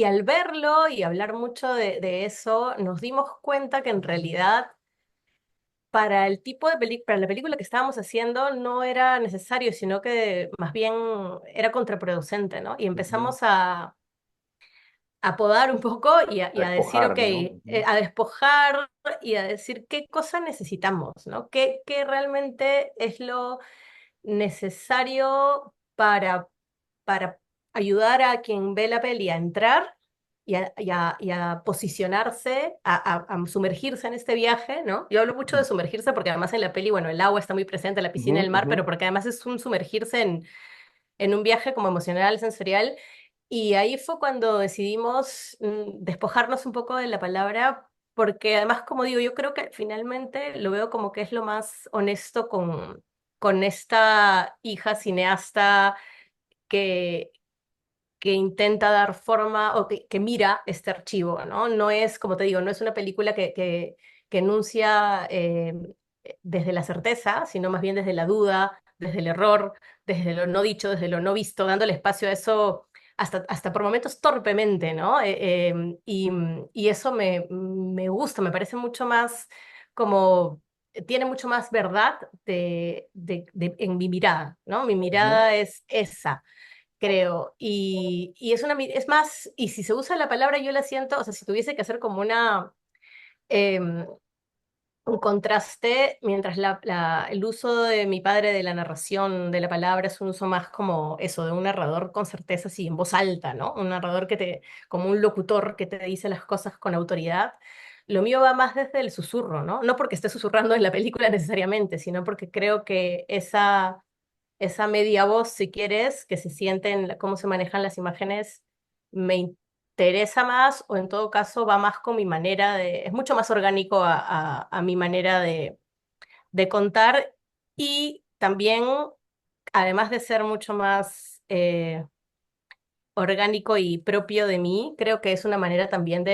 al verlo y hablar mucho de eso, nos dimos cuenta que en realidad para el tipo de para la película que estábamos haciendo no era necesario, sino que más bien era contraproducente, ¿no? Y ujú. empezamos a podar un poco A y a decir, despojar, ok, ¿no? Ujú, a despojar y a decir qué cosa necesitamos, ¿no? ¿Qué realmente es lo necesario para ayudar a quien ve la peli a entrar y a posicionarse, a sumergirse en este viaje, ¿no? Yo hablo mucho de sumergirse porque además en la peli, bueno, el agua está muy presente, la ujú, piscina, el mar, ujú. pero porque además es un sumergirse en un viaje como emocional, sensorial. Y ahí fue cuando decidimos despojarnos un poco de la palabra, porque además, como digo, yo creo que finalmente lo veo como que es lo más honesto con esta hija cineasta que, que intenta dar forma o que mira este archivo, ¿no? No es, como te digo, no es una película que enuncia desde la certeza, sino más bien desde la duda, desde el error, desde lo no dicho, desde lo no visto, dándole espacio a eso hasta por momentos torpemente, ¿no? Y eso me gusta, me parece mucho más como... Tiene mucho más verdad en mi mirada, ¿no? Mi Ujú. mirada es esa, creo. Y es es más, y si se usa la palabra, yo la siento, o sea, si tuviese que hacer como em, un contraste, mientras el uso de mi padre de la narración de la palabra es un uso más como eso, de un narrador con certeza, así en voz alta, ¿no? Un narrador como un locutor que te dice las cosas con autoridad. Lo mío va más desde el susurro, ¿no? No porque esté susurrando en la película necesariamente, sino porque creo que esa media voz, si quieres, que se siente en cómo se manejan las imágenes, me interesa más, o en todo caso va más con mi manera es mucho más orgánico a mi manera de contar, y también, además de ser mucho más orgánico y propio de mí, creo que es una manera también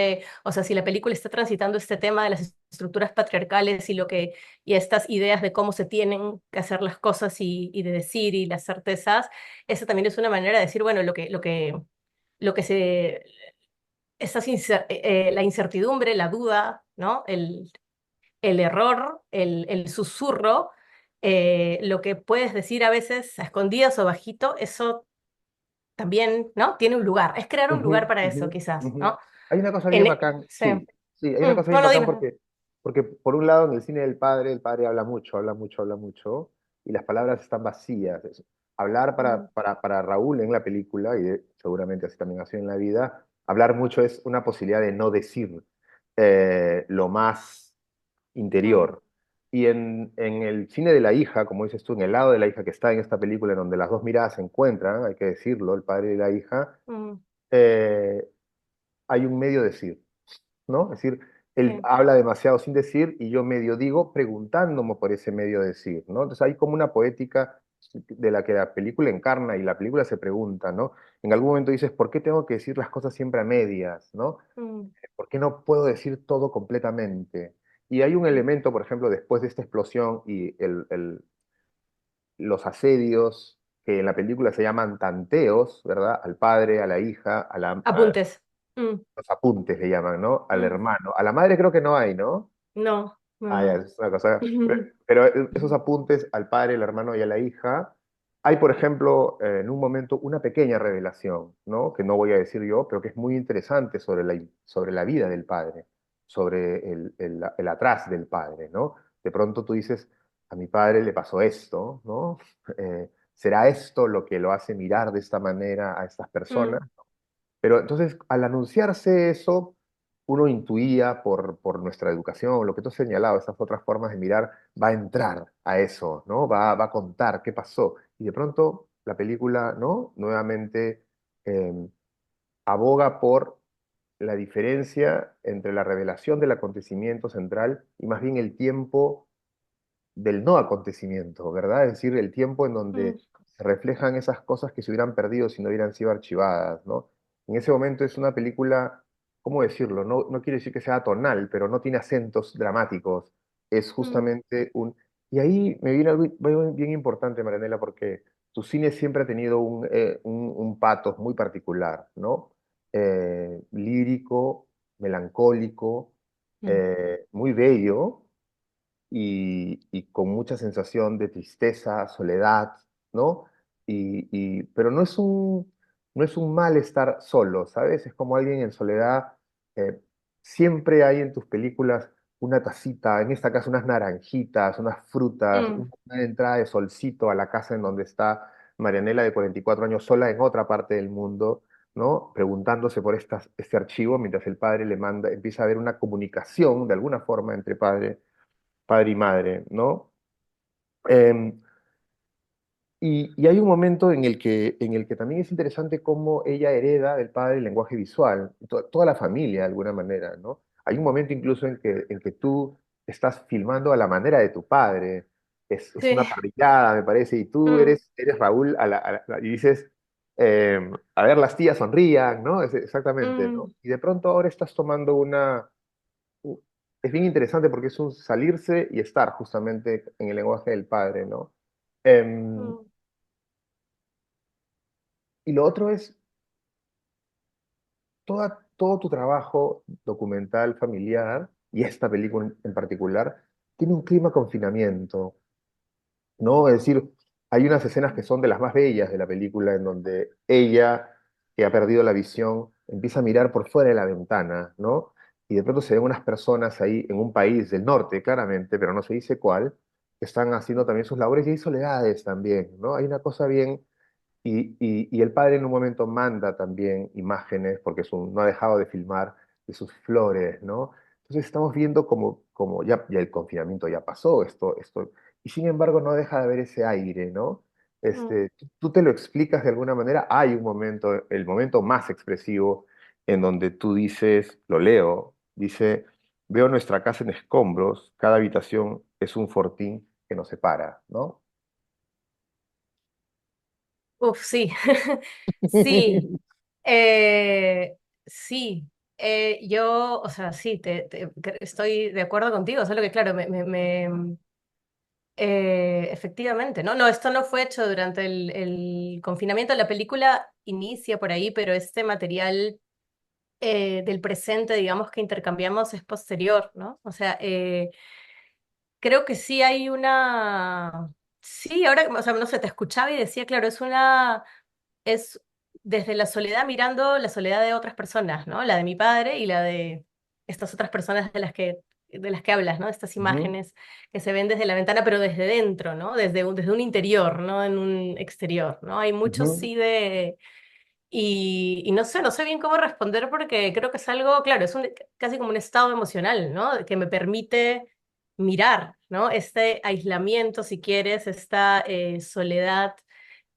o sea, si la película está transitando este tema de las estructuras patriarcales y estas ideas de cómo se tienen que hacer las cosas y de decir y las certezas, esa también es una manera de decir, bueno, lo que la incertidumbre, la duda, ¿no? El error, el susurro, lo que puedes decir a veces a escondidas o bajito, eso también, ¿no? Tiene un lugar. Es crear un lugar Ujú, para eso, ujú, quizás, ujú. ¿no? Hay una cosa bien bacán, Sí. sí, sí, hay una cosa bien No, no, bacán dime. porque por un lado en el cine del padre, el padre habla mucho, habla mucho, habla mucho, y las palabras están vacías. Hablar Mm, para Raúl en la película, y seguramente así también ha sido en la vida, hablar mucho es una posibilidad de no decir lo más mm, interior. Y en el cine de la hija, como dices tú, en el lado de la hija que está en esta película, en donde las dos miradas se encuentran, hay que decirlo, el padre y la hija, mm, eh, hay un medio decir, ¿no? Es decir, él sí. habla demasiado sin decir y yo medio digo preguntándome por ese medio decir, ¿no? Entonces hay como una poética de la que la película encarna y la película se pregunta, ¿no? En algún momento dices, ¿por qué tengo que decir las cosas siempre a medias, ¿no? Mm, ¿Por qué no puedo decir todo completamente? Y hay un mm, elemento, por ejemplo, después de esta explosión y los asedios, que en la película se llaman tanteos, ¿verdad? Al padre, a la hija, Apuntes. Mm, los apuntes le llaman, ¿no? Al mm. hermano. A la madre creo que no hay, ¿no? No, no, Ah, ya, no. es una cosa. Pero esos apuntes al padre, al hermano y a la hija, hay, por ejemplo, en un momento una pequeña revelación, ¿no? Que no voy a decir yo, pero que es muy interesante sobre la vida del padre, sobre el atrás del padre, ¿no? De pronto tú dices, a mi padre le pasó esto, ¿no? ¿Será esto lo que lo hace mirar de esta manera a estas personas? Mm, Pero entonces, al anunciarse eso, uno intuía por nuestra educación, lo que tú has señalado, esas otras formas de mirar, va a entrar a eso, ¿no? Va a contar qué pasó. Y de pronto la película, ¿no? Nuevamente eh, aboga por la diferencia entre la revelación del acontecimiento central y más bien el tiempo del no acontecimiento, ¿verdad? Es decir, el tiempo en mm, donde se reflejan esas cosas que se hubieran perdido si no hubieran sido archivadas, ¿no? En ese momento es una película, ¿cómo decirlo? No quiero decir que sea tonal, pero no tiene acentos dramáticos. Es mm, justamente un... Y ahí me viene algo bien importante, Marianela, porque tu cine siempre ha tenido un pathos muy particular, ¿no? Lírico, melancólico, mm, muy bello, y con mucha sensación de tristeza, soledad, ¿no? Pero no es un mal estar solo, ¿sabes? Es como alguien en soledad. eh, Siempre hay en tus películas una tacita, en esta casa unas naranjitas, unas frutas, mm. una entrada de solcito a la casa en donde está Marianela de 44 años sola en otra parte del mundo, ¿no? Preguntándose por este archivo mientras el padre le manda, empieza a haber una comunicación de alguna forma entre padre y madre, ¿no? Eh, y hay un momento en el que también es interesante cómo ella hereda del padre el lenguaje visual, toda la familia de alguna manera, ¿no? Hay un momento incluso en que tú estás filmando a la manera de tu padre, es una Sí. parrillada, me parece, y tú Mm, eres Raúl y dices, a ver, las tías sonrían, ¿no? Exactamente, ¿no? mm, Y de pronto ahora estás tomando es bien interesante porque es un salirse y estar justamente en el lenguaje del padre, ¿no? Em, mm. y lo otro es todo tu trabajo documental familiar, y esta película en particular, tiene un clima confinamiento, ¿no? Es decir, hay unas escenas que son de las más bellas de la película en donde ella, que ha perdido la visión, empieza a mirar por fuera de la ventana, ¿no? Y de pronto se ven unas personas ahí en un país del norte, claramente, pero no se dice cuál, que están haciendo también sus labores y hay soledades también, ¿no? Hay una cosa bien y el padre en un momento manda también imágenes, porque no ha dejado de filmar, de sus flores, ¿no? Entonces estamos viendo como ya el confinamiento ya pasó, y sin embargo no deja de haber ese aire, ¿no? Mm. Tú te lo explicas de alguna manera, hay un momento, el momento más expresivo, en donde tú dices, lo leo, dice, veo nuestra casa en escombros, cada habitación es un fortín que nos separa, ¿no? Uf, sí. Sí. Eh, sí. Yo, o sea, sí, estoy de acuerdo contigo, solo que claro, efectivamente, ¿no? No, esto no fue hecho durante el confinamiento. La película inicia por ahí, pero este material del presente, digamos, que intercambiamos es posterior, ¿no? O sea, creo que sí hay una... Sí, ahora, o sea, no sé, te escuchaba y decía, claro, es desde la soledad mirando la soledad de otras personas, ¿no? La de mi padre y la de estas otras personas de las que hablas, ¿no? Estas Ujú, imágenes que se ven desde la ventana, pero desde dentro, ¿no? Desde un interior, no en un exterior, ¿no? Hay mucho ujú, sí de... Y no sé, no sé bien cómo responder porque creo que es algo, claro, casi como un estado emocional, ¿no? Que me permite mirar, ¿no? Este aislamiento, si quieres, esta soledad,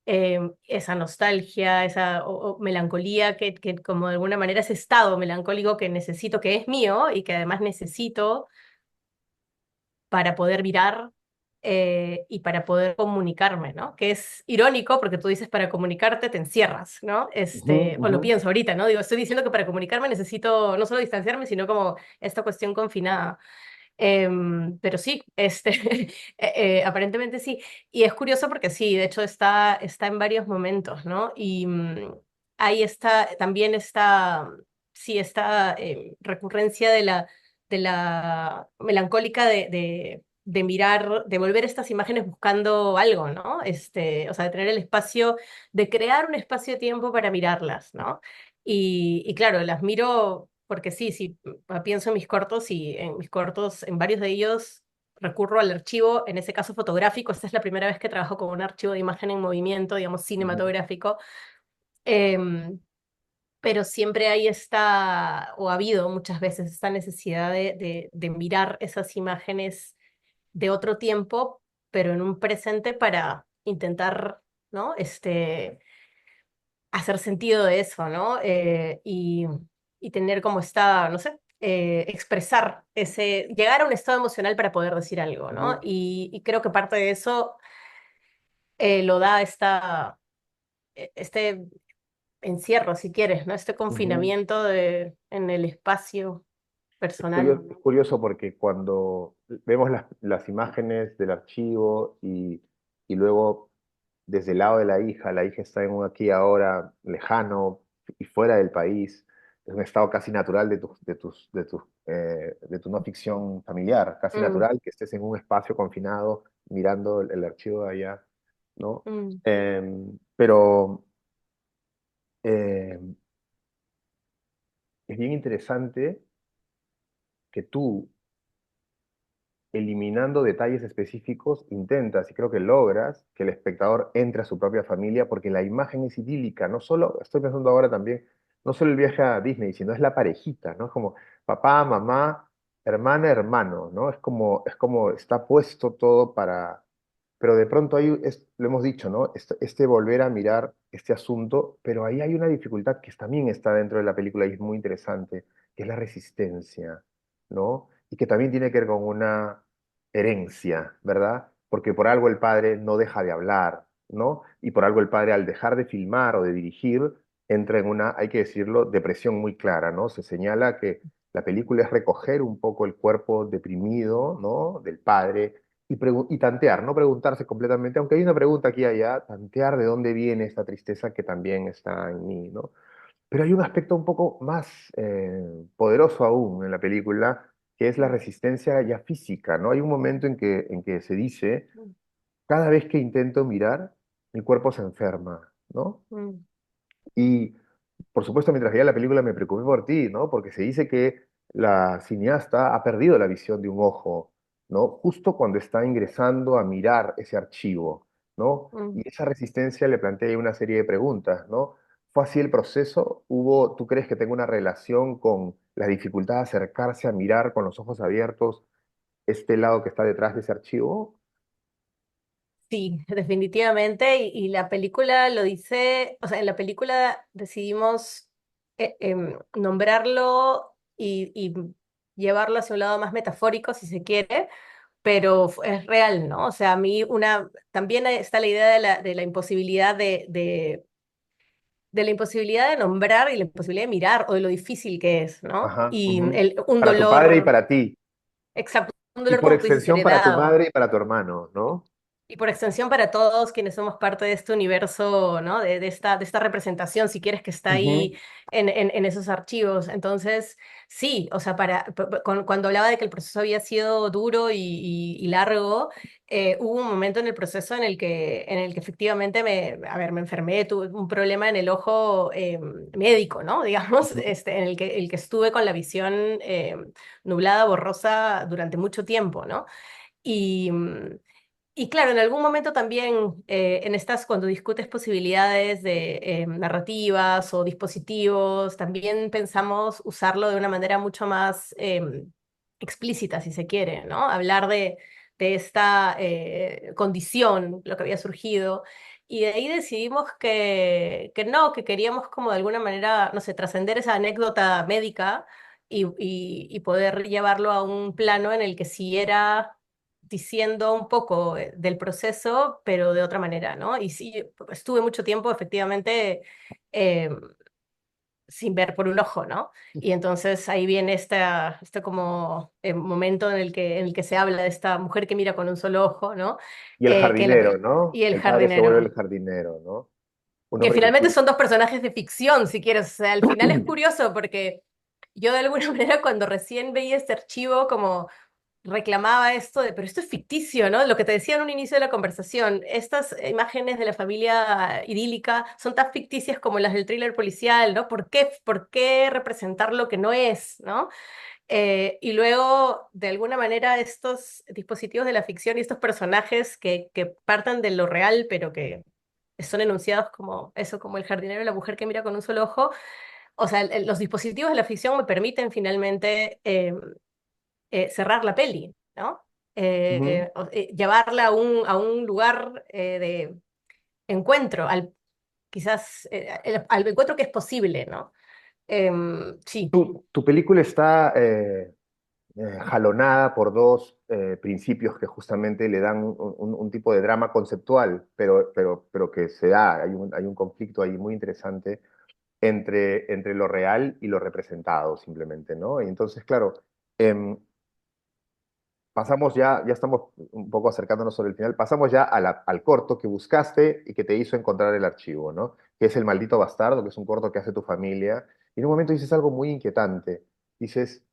esa nostalgia, esa o melancolía que como de alguna manera ese estado melancólico que necesito, que es mío y que además necesito para poder mirar y para poder comunicarme, ¿no? Que es irónico porque tú dices para comunicarte te encierras, ¿no? ujú, O lo ujú. pienso ahorita, ¿no? Digo, estoy diciendo que para comunicarme necesito no solo distanciarme, sino como esta cuestión confinada. Pero sí, aparentemente sí. Y es curioso porque sí, de hecho está en varios momentos, ¿no? Y ahí está también sí, esta recurrencia de la melancólica de mirar, de volver estas imágenes buscando algo, ¿no? O sea, de tener el espacio, de crear un espacio-tiempo para mirarlas, ¿no? Y claro, las miro porque sí, sí, pienso en mis cortos y en mis cortos, en varios de ellos recurro al archivo, en ese caso fotográfico. Esta es la primera vez que trabajo con un archivo de imagen en movimiento, digamos, Ujú, cinematográfico. Em, pero siempre hay o ha habido muchas veces esta necesidad de mirar esas imágenes de otro tiempo, pero en un presente para intentar, ¿no? Hacer sentido de eso, ¿no? Y tener como no sé, expresar llegar a un estado emocional para poder decir algo, ¿no? ujú, Y creo que parte de eso lo da este encierro, si quieres, ¿no? Este ujú. confinamiento en el espacio personal. Es curioso porque cuando vemos las imágenes del archivo y luego desde el lado de la hija está en un aquí y ahora lejano y fuera del país, es un estado casi natural de tu no ficción familiar, casi Mm, natural que estés en un espacio confinado mirando el archivo de allá, ¿no? mm, Pero eh, es bien interesante que tú eliminando detalles específicos, intentas y creo que logras que el espectador entre a su propia familia porque la imagen es idílica, no solo, estoy pensando ahora también, no solo el viaje a Disney, sino es la parejita, ¿no? Es como papá, mamá, hermana, hermano, ¿no? Es como está puesto todo para... Pero de pronto ahí, lo hemos dicho, ¿no? Este volver a mirar este asunto, pero ahí hay una dificultad que también está dentro de la película y es muy interesante, que es la resistencia, ¿no? Y que también tiene que ver con una herencia, ¿verdad? Porque por algo el padre no deja de hablar, ¿no? Y por algo el padre al dejar de filmar o de dirigir entra en una, hay que decirlo, depresión muy clara, ¿no? Se señala que la película es recoger un poco el cuerpo deprimido, ¿no? Del padre y tantear, no preguntarse completamente, aunque hay una pregunta aquí y allá, tantear de dónde viene esta tristeza que también está en mí, ¿no? Pero hay un aspecto un poco más poderoso aún en la película, que es la mm, resistencia ya física, ¿no? Hay un momento en que se dice, cada vez que intento mirar, mi cuerpo se enferma, ¿no? mm, Y por supuesto, mientras veía la película me preocupé por ti, ¿no? Porque se dice que la cineasta ha perdido la visión de un ojo, ¿no? Justo cuando está ingresando a mirar ese archivo, ¿no? mm. Y esa resistencia le plantea ahí una serie de preguntas, ¿no? ¿Fue así el proceso? ¿Tú crees que tenga una relación con la dificultad de acercarse a mirar con los ojos abiertos este lado que está detrás de ese archivo? Sí, definitivamente. Y la película lo dice, o sea, en la película decidimos nombrarlo y llevarlo hacia un lado más metafórico, si se quiere, pero es real, ¿no? O sea, a mí también está la idea de la imposibilidad de la imposibilidad de nombrar y la imposibilidad de mirar o de lo difícil que es, ¿no? Ajá, Y ujú. un Para tu padre y dolor, para ti, exacto, un y dolor por como tú dices, extensión para tu heredado. madre y para tu hermano, ¿no? Y por extensión para todos quienes somos parte de este universo, ¿no? De esta representación, si quieres, que está ahí Ujú, en esos archivos. Entonces, sí, o sea, cuando hablaba de que el proceso había sido duro y largo, hubo un momento en el proceso en el que efectivamente a ver, me enfermé, tuve un problema en el ojo médico, ¿no? Digamos, ujú. en el que estuve con la visión nublada, borrosa durante mucho tiempo, ¿no? Y, y claro, en algún momento también cuando discutes posibilidades de narrativas o dispositivos, también pensamos usarlo de una manera mucho más explícita, si se quiere, ¿no? Hablar de esta condición, lo que había surgido. Y de ahí decidimos que no, que queríamos como de alguna manera, no sé, trascender esa anécdota médica y poder llevarlo a un plano en el que sí era diciendo un poco del proceso, pero de otra manera, ¿no? Y sí, estuve mucho tiempo efectivamente eh, sin ver por un ojo, ¿no? Y entonces ahí viene este como momento en el que se habla de esta mujer que mira con un solo ojo, ¿no? Y el Que jardinero, ¿no? y el El padre se vuelve jardinero. el jardinero, ¿no? Un Que hombre que finalmente cuida. son dos personajes de ficción, si quieres. O sea, al final es curioso porque yo de alguna manera cuando recién veía este archivo como reclamaba esto de, pero esto es ficticio, ¿no? Lo que te decía en un inicio de la conversación, estas imágenes de la familia idílica son tan ficticias como las del thriller policial, ¿no? Por qué representar lo que no es, ¿no? Y luego, de alguna manera, estos dispositivos de la ficción y estos personajes que partan de lo real, pero que son enunciados como eso, como el jardinero y la mujer que mira con un solo ojo, o sea, los dispositivos de la ficción me permiten finalmente cerrar la peli, ¿no? Ujú. Llevarla a un lugar de encuentro, quizás al encuentro que es posible, ¿no? Sí. Tu película está jalonada por dos principios que justamente le dan un tipo de drama conceptual, pero que se da, hay un conflicto ahí muy interesante entre lo real y lo representado simplemente, ¿no? Y entonces, claro, em, pasamos ya estamos un poco acercándonos sobre el final, pasamos ya al corto que buscaste y que te hizo encontrar el archivo, ¿no? Que es El maldito bastardo, que es un corto que hace tu familia. Y en un momento dices algo muy inquietante. Dices,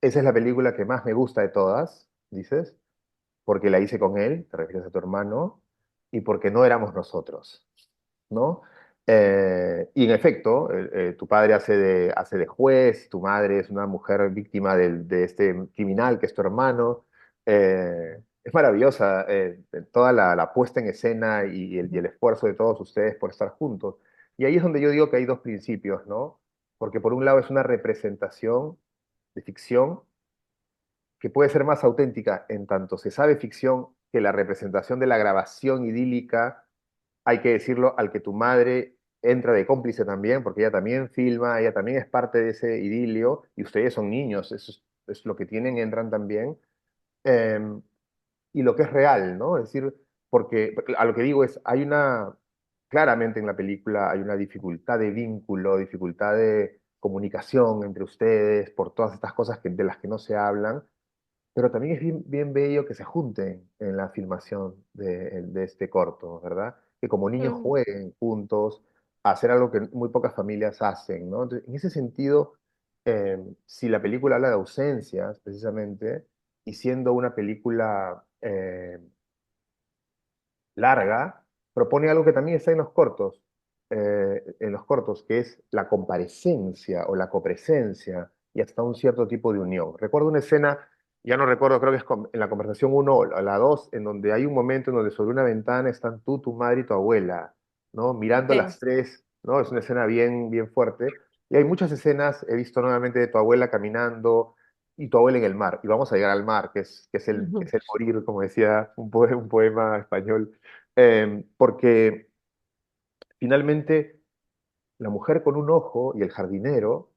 esa es la película que más me gusta de todas, dices, porque la hice con él, te refieres a tu hermano, y porque no éramos nosotros, ¿no? Y en efecto, tu padre hace de juez, tu madre es una mujer víctima de este criminal que es tu hermano. Es maravillosa toda la puesta en escena y el esfuerzo de todos ustedes por estar juntos. Y ahí es donde yo digo que hay dos principios, ¿no? Porque por un lado es una representación de ficción que puede ser más auténtica en tanto se sabe ficción que la representación de la grabación idílica, hay que decirlo, al que tu madre entra de cómplice también, porque ella también filma, ella también es parte de ese idilio, y ustedes son niños, eso es lo que tienen, entran también. Eh, y lo que es real, ¿no? Es decir, porque a lo que digo es, claramente en la película hay una dificultad de vínculo, dificultad de comunicación entre ustedes por todas estas cosas de las que no se hablan, pero también es bien bello que se junten en la filmación de este corto, ¿verdad? Que como niños Mm, jueguen juntos a hacer algo que muy pocas familias hacen, ¿no? Entonces, en ese sentido, si la película habla de ausencias, precisamente, y siendo una película larga, propone algo que también está en los cortos, que es la comparecencia o la copresencia y hasta un cierto tipo de unión. Recuerdo una escena, ya no recuerdo, creo que es en la conversación uno o la 2 en donde hay un momento en donde sobre una ventana están tú, tu madre y tu abuela, ¿no? Mirando sí. las tres, ¿no? Es una escena bien fuerte. Y hay muchas escenas, he visto nuevamente de tu abuela caminando y tu abuela en el mar. Y vamos a llegar al mar, que Ujú, es el morir, como decía un poema español. Porque finalmente la mujer con un ojo y el jardinero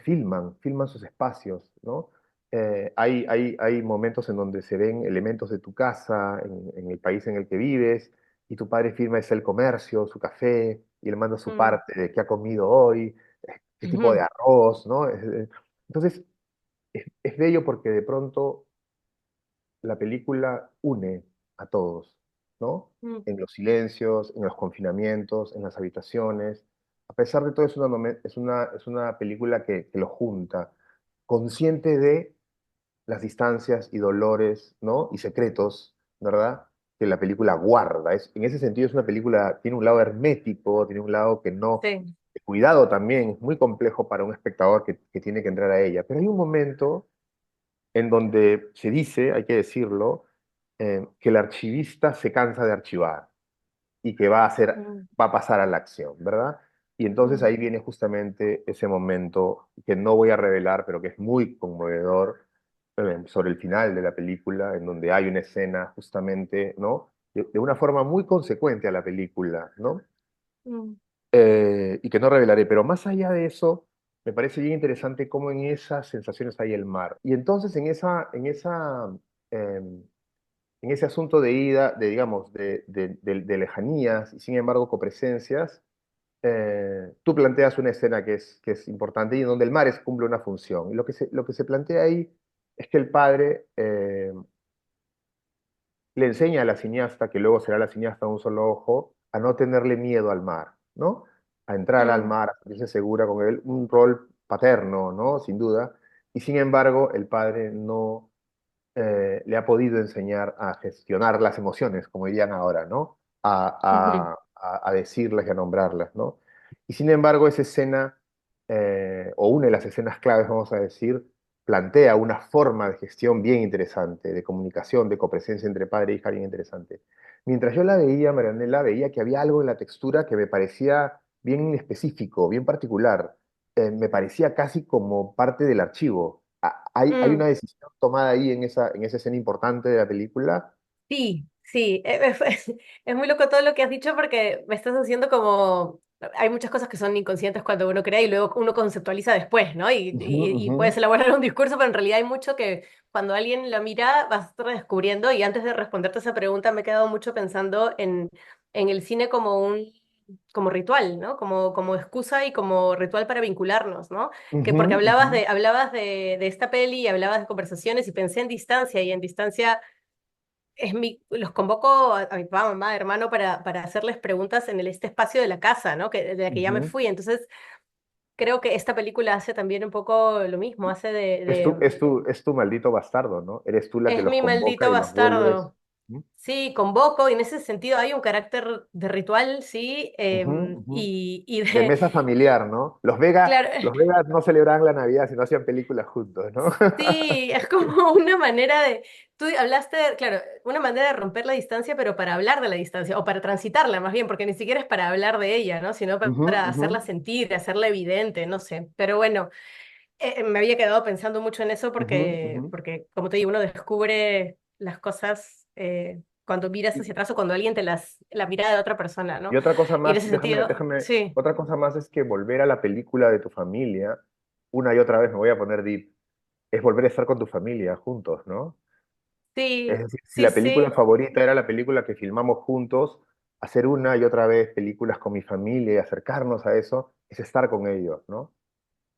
filman sus espacios, ¿no? Hay momentos en donde se ven elementos de tu casa, en el país en el que vives, y tu padre firma es el comercio, su café, y él manda su mm, parte de qué ha comido hoy, qué tipo de ujú, arroz, ¿no? Entonces, es bello porque de pronto la película une a todos, ¿no? mm, En los silencios, en los confinamientos, en las habitaciones. A pesar de todo, es una película que los junta, consciente de las distancias y dolores, ¿no? Y secretos, ¿verdad? Que la película guarda. En ese sentido, es una película, tiene un lado hermético, tiene un lado que no, sí. de cuidado también, es muy complejo para un espectador que tiene que entrar a ella. Pero hay un momento en donde se dice, hay que decirlo, que el archivista se cansa de archivar y que Mm, va a pasar a la acción, ¿verdad? Y entonces mm, ahí viene justamente ese momento que no voy a revelar, pero que es muy conmovedor, sobre el final de la película, en donde hay una escena justamente, ¿no? De una forma muy consecuente a la película, ¿no? mm, Y que no revelaré, pero más allá de eso, me parece bien interesante cómo en esas sensaciones hay el mar. Y entonces em, en ese asunto de ida, de digamos, de lejanías y sin embargo copresencias, tú planteas una escena que es importante y en donde el mar cumple una función. Y lo que se plantea ahí es que el padre le enseña a la cineasta, que luego será la cineasta de un solo ojo, a no tenerle miedo al mar, ¿no? A entrar al Mm, mar, a sentirse segura con él, un rol paterno, ¿no? Sin duda. Y sin embargo, el padre no le ha podido enseñar a gestionar las emociones, como dirían ahora, ¿no? ujú, A decirlas y a nombrarlas, ¿no? Y sin embargo, esa escena, o una de las escenas claves, vamos a decir, plantea una forma de gestión bien interesante, de comunicación, de copresencia entre padre e hija bien interesante. Mientras yo la veía, Marianela, veía que había algo en la textura que me parecía bien específico, bien particular. Me parecía casi como parte del archivo. Hay una mm. decisión tomada ahí en esa escena importante de la película. Sí, sí, es muy loco todo lo que has dicho porque me estás haciendo como... Hay muchas cosas que son inconscientes cuando uno crea y luego uno conceptualiza después, ¿no? Ujú, Y ujú, puedes elaborar un discurso, pero en realidad hay mucho que cuando alguien lo mira vas a estar descubriendo y antes de responderte esa pregunta me he quedado mucho pensando en el cine como un... como ritual, ¿no? Como excusa y como ritual para vincularnos, ¿no? Que ujú, porque ujú, hablabas de esta peli y hablabas de conversaciones y pensé en distancia y en distancia los convoco a mi papá, mamá, hermano para hacerles preguntas en este espacio de la casa, ¿no? De la que ya me ujú. fui. Entonces, creo que esta película hace también un poco lo mismo, hace Es tu maldito bastardo, ¿no? Eres tú la que es los mi convoca maldito y los vuelves. bastardo. Sí, convoco y en ese sentido hay un carácter de ritual, sí, Ujú, ujú. y De de, mesa familiar, ¿no? claro, Los Vega no celebraban la Navidad, sino hacían películas juntos, ¿no? sí, es como una manera de, tú hablaste, claro, una manera de romper la distancia, pero para hablar de la distancia, o para transitarla más bien, porque ni siquiera es para hablar de ella, ¿no? Sino Ujú, para ujú, hacerla sentir, hacerla evidente, no sé. Pero bueno, me había quedado pensando mucho en eso ujú, ujú. porque como te digo, uno descubre las cosas cuando miras hacia atrás o cuando alguien la mirada de otra persona, Y ¿no? otra cosa Y en más, ese sentido, sí, otra cosa más es que volver a la película de tu familia, una y otra vez, me voy a poner deep, es volver a estar con tu familia juntos, ¿no? Es sí, decir, si sí, la película sí. favorita era la película que filmamos juntos, hacer una y otra vez películas con mi familia y acercarnos a eso, es estar con ellos, ¿no?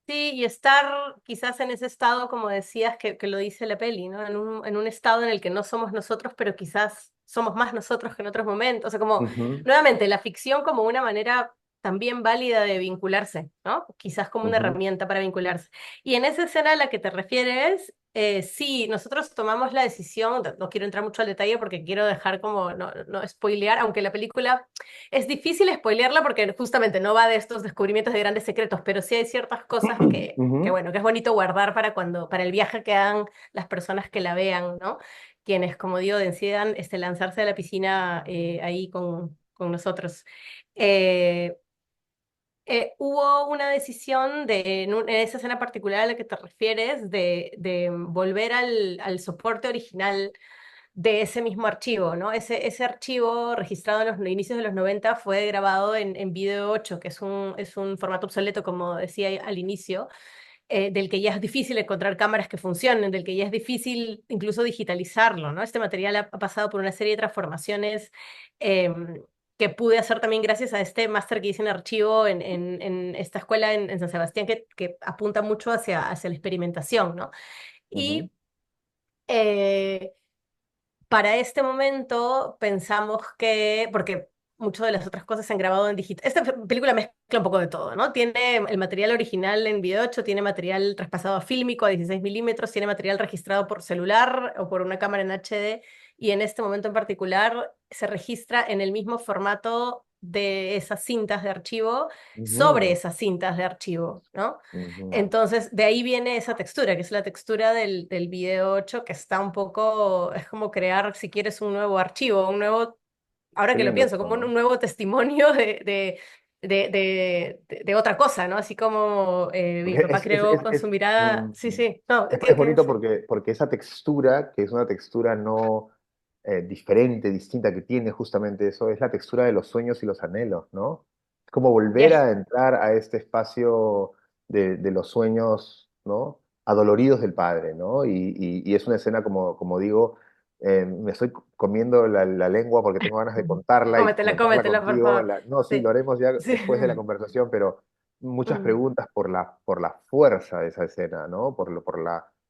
Sí, y estar quizás en ese estado, como decías, que lo dice la peli, ¿no? En un estado en el que no somos nosotros, pero quizás somos más nosotros que en otros momentos. O sea, como, Ujú, nuevamente, la ficción como una manera también válida de vincularse, ¿no? Quizás como una ujú, herramienta para vincularse. Y en esa escena a la que te refieres, sí, nosotros tomamos la decisión, no quiero entrar mucho al detalle porque quiero dejar como, no spoilear, aunque la película es difícil spoilearla porque justamente no va de estos descubrimientos de grandes secretos, pero sí hay ciertas cosas que ujú, bueno, que es bonito guardar para para el viaje que hagan las personas que la vean, ¿no? Quienes, como digo, decidan lanzarse a la piscina ahí con nosotros. Eh, hubo una decisión en esa escena particular a la que te refieres de volver al soporte original de ese mismo archivo, ¿no? Ese archivo registrado en los inicios de los 90 fue grabado en Video 8, que es un formato obsoleto, como decía al inicio, del que ya es difícil encontrar cámaras que funcionen, del que ya es difícil incluso digitalizarlo, ¿no? Este material ha pasado por una serie de transformaciones que pude hacer también gracias a este máster que hice en archivo en esta escuela en San Sebastián que apunta mucho hacia la experimentación, ¿no? ujú, Y eh, para este momento pensamos que, porque muchas de las otras cosas se han grabado en digital. Esta película mezcla un poco de todo, ¿no? Tiene el material original en video 8, tiene material traspasado a fílmico a 16 milímetros, tiene material registrado por celular o por una cámara en HD, y en este momento en particular se registra en el mismo formato de esas cintas de archivo sobre ujú, esas cintas de archivo, ¿no? ujú. Entonces, de ahí viene esa textura, que es la textura del video 8, que está un poco, es como crear, si quieres, un nuevo archivo, un nuevo, ahora Qué que lo lindo pienso, eso, como un ¿no? nuevo ttestimonio de otra cosa, ¿no? Así como mi Porque papá creó con su mirada, sí, sí, no, es ¿qué bonito decir? porque esa textura, que es una textura no diferente, distinta, que tiene justamente eso, es la textura de los sueños y los anhelos, ¿no? Es como volver Yes. a entrar a este espacio de los sueños, ¿no? Adoloridos del padre, ¿no? Y es una escena, como digo, Me estoy comiendo la lengua porque tengo ganas de Ujú. contarla y Cómetela, comentarla cómetela, por contigo. favor. No, sí, lo Sí, haremos ya sí. después de la conversación, pero muchas Mm. preguntas por la fuerza de esa escena, ¿no? Por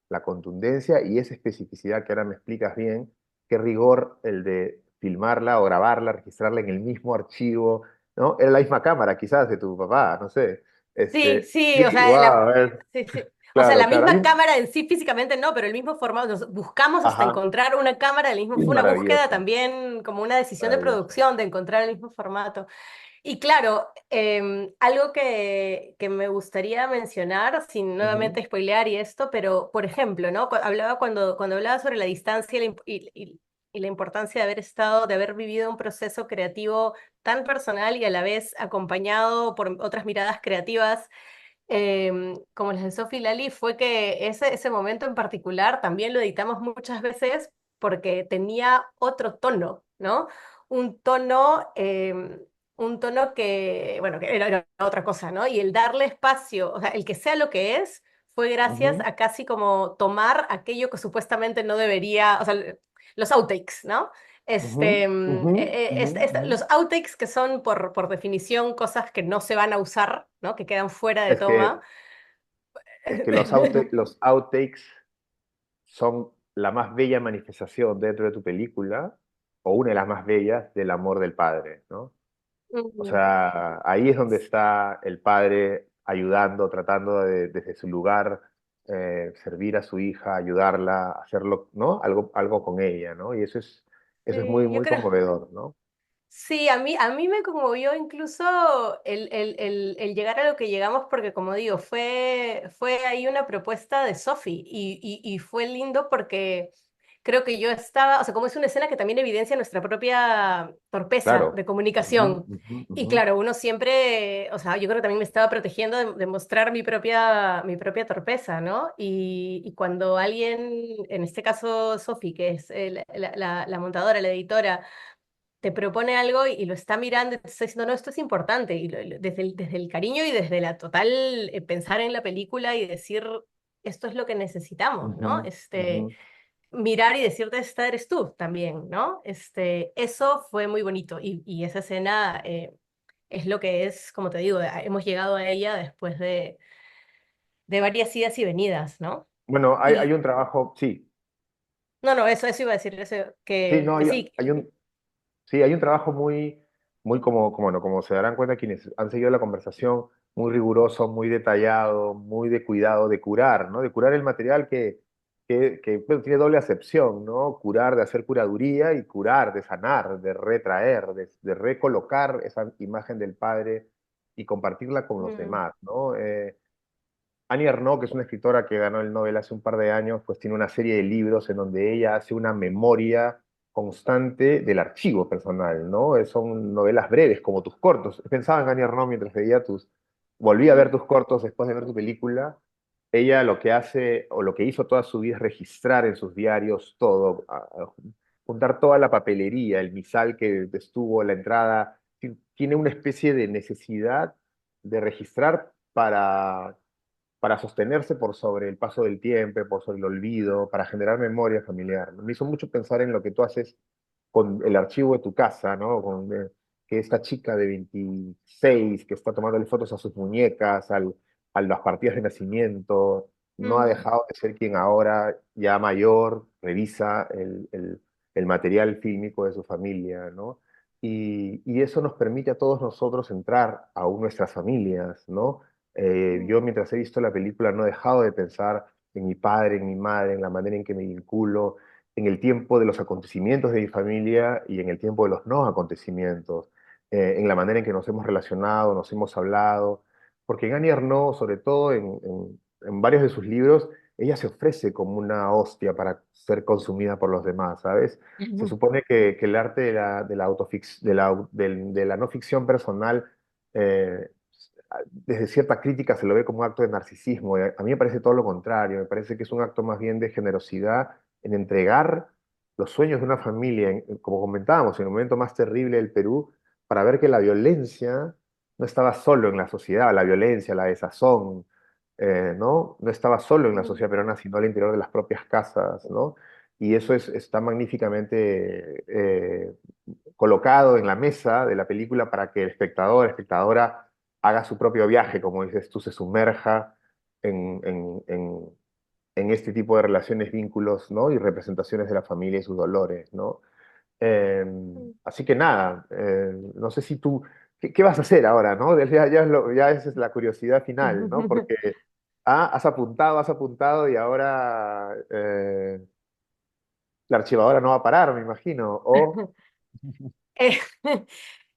la contundencia y esa especificidad que ahora me explicas bien, qué rigor el de filmarla o grabarla, registrarla en el mismo archivo, ¿no? Era la misma cámara, quizás, de tu papá, no sé. Sí, Sí, sí, o sea, wow, sí, sí. O sea, claro, la claro, misma cámara en sí físicamente no, pero el mismo formato. Buscamos hasta ajá, encontrar una cámara del mismo. Fue una búsqueda maravilloso, también, como una decisión de maravilloso. producción, de encontrar el mismo formato. Y claro, algo que me gustaría mencionar, sin Ujú, nuevamente spoilear y esto, pero por ejemplo, ¿no? Cuando hablaba sobre la distancia y la importancia de haber estado, de haber vivido un proceso creativo tan personal y a la vez acompañado por otras miradas creativas, como las de Sophie Lali, fue que ese momento en particular también lo editamos muchas veces porque tenía otro tono, ¿no? Un tono, un tono que, bueno, que era otra cosa, ¿no? Y el darle espacio, o sea, el que sea lo que es, fue gracias ujú, a casi como tomar aquello que supuestamente no debería, o sea, los outtakes, ¿no? ujú, ujú, ujú, ujú. Los outtakes que son por definición cosas que no se van a usar, ¿no? Que quedan fuera de Es toma. que, es que los outtakes son la más bella manifestación dentro de tu película, o una de las más bellas del amor del padre, ¿no? O Mm, sea, ahí es donde está el padre ayudando, tratando de, desde su lugar, servir a su hija, ayudarla, hacerlo, ¿no? Algo con ella, ¿no? Y eso es muy, sí, yo muy creo. conmovedor, ¿no? Sí, a mí me conmovió incluso el llegar a lo que llegamos porque, como digo, fue ahí una propuesta de Sophie y fue lindo porque creo que yo estaba, o sea, como es una escena que también evidencia nuestra propia torpeza Claro. de Ujú, comunicación. ujú, Y ujú, claro, uno siempre, o sea, yo creo que también me estaba protegiendo de mostrar mi propia torpeza, ¿no? Y cuando alguien, en este caso Sophie, que es la montadora, la editora, te propone algo y lo está mirando y te está diciendo, no, esto es importante, y desde el cariño y desde la total pensar en la película y decir, esto es lo que necesitamos, ujú, ¿no? ujú. Mirar y decirte, esta eres tú también, ¿no? Eso fue muy bonito y esa escena es lo que es, como te digo, hemos llegado a ella después de varias idas y venidas, ¿no? Bueno, hay Y, un trabajo, sí, no, no, eso iba a decir, eso, sí, no, que sí. sí, hay un trabajo muy, muy como, no, como se darán cuenta quienes han seguido la conversación, muy riguroso, muy detallado, muy de cuidado, de curar, ¿no? De curar el material bueno, tiene doble acepción, ¿no? Curar, de hacer curaduría y curar, de sanar, de retraer, de recolocar esa imagen del padre y compartirla con los Mm, demás, ¿no? Annie Ernaux, que es una escritora que ganó el Nobel hace un par de años, pues tiene una serie de libros en donde ella hace una memoria constante del archivo personal, ¿no? Son novelas breves, como tus cortos. Pensaba en Annie Ernaux mientras volví a ver mm, tus cortos después de ver tu película. Ella lo que hace, o lo que hizo toda su vida es registrar en sus diarios todo, juntar toda la papelería, el misal que estuvo, la entrada. Tiene una especie de necesidad de registrar para sostenerse por sobre el paso del tiempo, por sobre el olvido, para generar memoria familiar. Me hizo mucho pensar en lo que tú haces con el archivo de tu casa, ¿no? Que esta chica de 26 que está tomándole fotos a sus muñecas, a las partidas de nacimiento, no ha mm, dejado de ser quien ahora, ya mayor, revisa el material fílmico de su familia, ¿no? Y eso nos permite a todos nosotros entrar a nuestras familias, ¿no? mm, Yo mientras he visto la película no he dejado de pensar en mi padre, en mi madre, en la manera en que me vinculo, en el tiempo de los acontecimientos de mi familia y en el tiempo de los no acontecimientos, en la manera en que nos hemos relacionado, nos hemos hablado, porque en Annie Ernaux, sobre todo en varios de sus libros, ella se ofrece como una hostia para ser consumida por los demás, ¿sabes? Se mm. supone que el arte de la de la no ficción personal eh, desde cierta crítica se lo ve como un acto de narcisismo. A mí me parece todo lo contrario, me parece que es un acto más bien de generosidad en entregar los sueños de una familia, como comentábamos, en el momento más terrible del Perú, para ver que la violencia no estaba solo en la sociedad, la violencia, la desazón, ¿no? No estaba solo en la sociedad Mm, peruana, sino al interior de las propias casas, ¿no? y eso está magníficamente colocado en la mesa de la película para que el espectador, espectadora, haga su propio viaje, como dices tú, se sumerja en, en- en- en este tipo de relaciones, vínculos, ¿no? Y representaciones de la familia y sus dolores, ¿no? Eh, Así que nada, no sé si tú, ¿qué vas a hacer ahora, ¿no? Ya esa es la curiosidad final, ¿no? Porque has apuntado y ahora la archivadora no va a parar, me imagino. O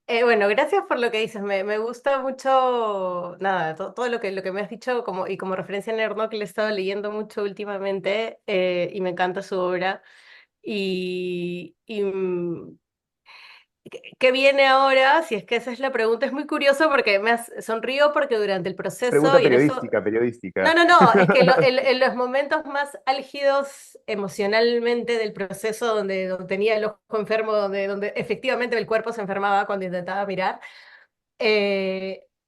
Eh, bueno, gracias por lo que dices. Me gusta mucho, nada, todo lo que me has dicho como, y como referencia a Nerdno, que le he estado leyendo mucho últimamente y me encanta su obra. Y ¿qué viene ahora? Si es que esa es la pregunta, es muy curioso porque sonrío porque durante el proceso, pregunta y en eso periodística, no, periodística. no, no, es que en los momentos más álgidos emocionalmente del proceso, donde tenía el ojo enfermo, donde efectivamente el cuerpo se enfermaba cuando intentaba mirar,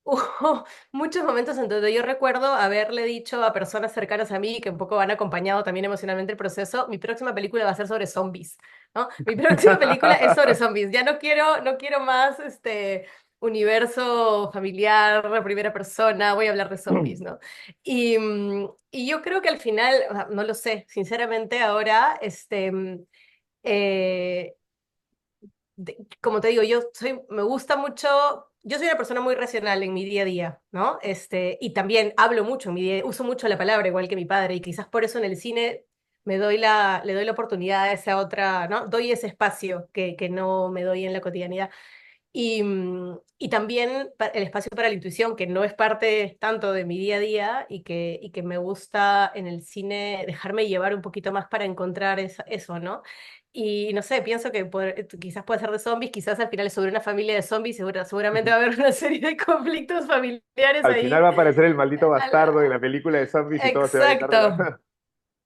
hubo muchos momentos en donde yo recuerdo haberle dicho a personas cercanas a mí, que un poco han acompañado también emocionalmente el proceso, mi próxima película va a ser sobre zombies, ¿no? Mi próxima película es sobre zombies, ya no quiero más universo familiar, primera persona, voy a hablar de zombies, ¿no? Y yo creo que al final, o sea, no lo sé, sinceramente ahora, eh, como te digo, me gusta mucho, yo soy una persona muy racional en mi día a día, ¿no? Y también hablo mucho en mi día, uso mucho la palabra igual que mi padre, y quizás por eso en el cine le doy la oportunidad a esa otra, ¿no? Doy ese espacio que no me doy en la cotidianidad. Y también el espacio para la intuición, que no es parte tanto de mi día a día y que me gusta en el cine dejarme llevar un poquito más para encontrar eso, ¿no? Y no sé, pienso que quizás puede ser de zombies, quizás al final es sobre una familia de zombies, seguramente va a haber una serie de conflictos familiares Al final ahí. va a aparecer el maldito A la- bastardo en la película de zombies y todo se va a llenar Exacto. de...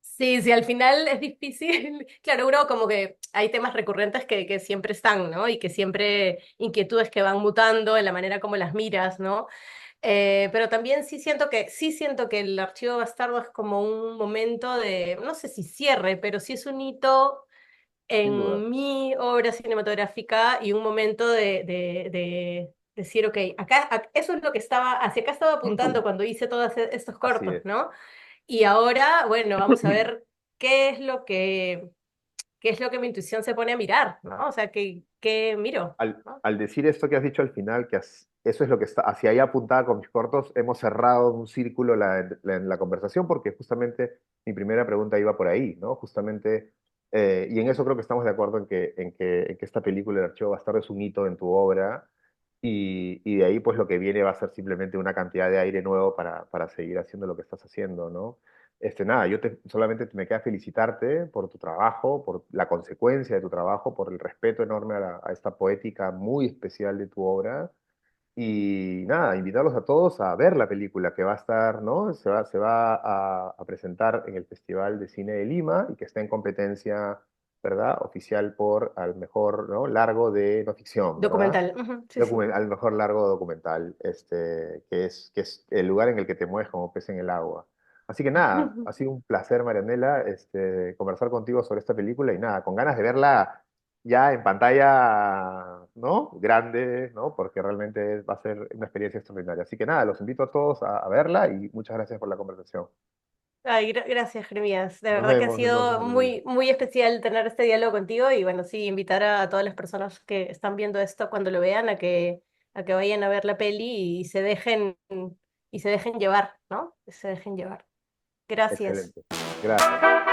Sí, sí, al final es difícil. Claro, uno como que hay temas recurrentes que siempre están, ¿no? Y que siempre inquietudes que van mutando en la manera como las miras, ¿no? Pero también sí siento que el Archivo Bastardo es como un momento de, no sé si cierre, pero sí es un hito Sin duda. en mi obra cinematográfica y un momento de decir, ok, eso es lo que hacia acá estaba apuntando cuando hice todos estos Así cortos, es. ¿no? Y ahora, bueno, vamos a ver qué es lo qué es lo que mi intuición se pone a mirar, ¿no? O sea, qué miro, ¿no? Al decir esto que has dicho al final, eso es lo que está, hacia ahí apuntada con mis cortos, hemos cerrado un círculo en la conversación porque justamente mi primera pregunta iba por ahí, ¿no? Justamente, y en eso creo que estamos de acuerdo en que esta película, El Archivo Bastardo, es un hito en tu obra y de ahí pues lo que viene va a ser simplemente una cantidad de aire nuevo para seguir haciendo lo que estás haciendo, ¿no? Nada, solamente me queda felicitarte por tu trabajo, por la consecuencia de tu trabajo, por el respeto enorme a esta poética muy especial de tu obra. Y nada, invitarlos a todos a ver la película que va a estar, ¿no? Se va a presentar en el Festival de Cine de Lima y que está en competencia, ¿verdad? Oficial por al mejor, ¿no? Largo de no ficción, ¿verdad? Documental, ujú, sí, sí. Al mejor largo documental, que es el lugar en el que te mueves como pez en el agua. Así que nada, ha sido un placer, Marianela, conversar contigo sobre esta película y nada, con ganas de verla ya en pantalla, ¿no? Grande, ¿no? Porque realmente va a ser una experiencia extraordinaria. Así que nada, los invito a todos a verla y muchas gracias por la conversación. Ay, gracias, Jeremías. De Nos verdad que ha vemos entonces, sido Marianela. muy especial tener este diálogo contigo y bueno, sí, invitar a todas las personas que están viendo esto cuando lo vean a que vayan a ver la peli y se dejen llevar, ¿no? Se dejen llevar. Gracias. Excelente. Gracias.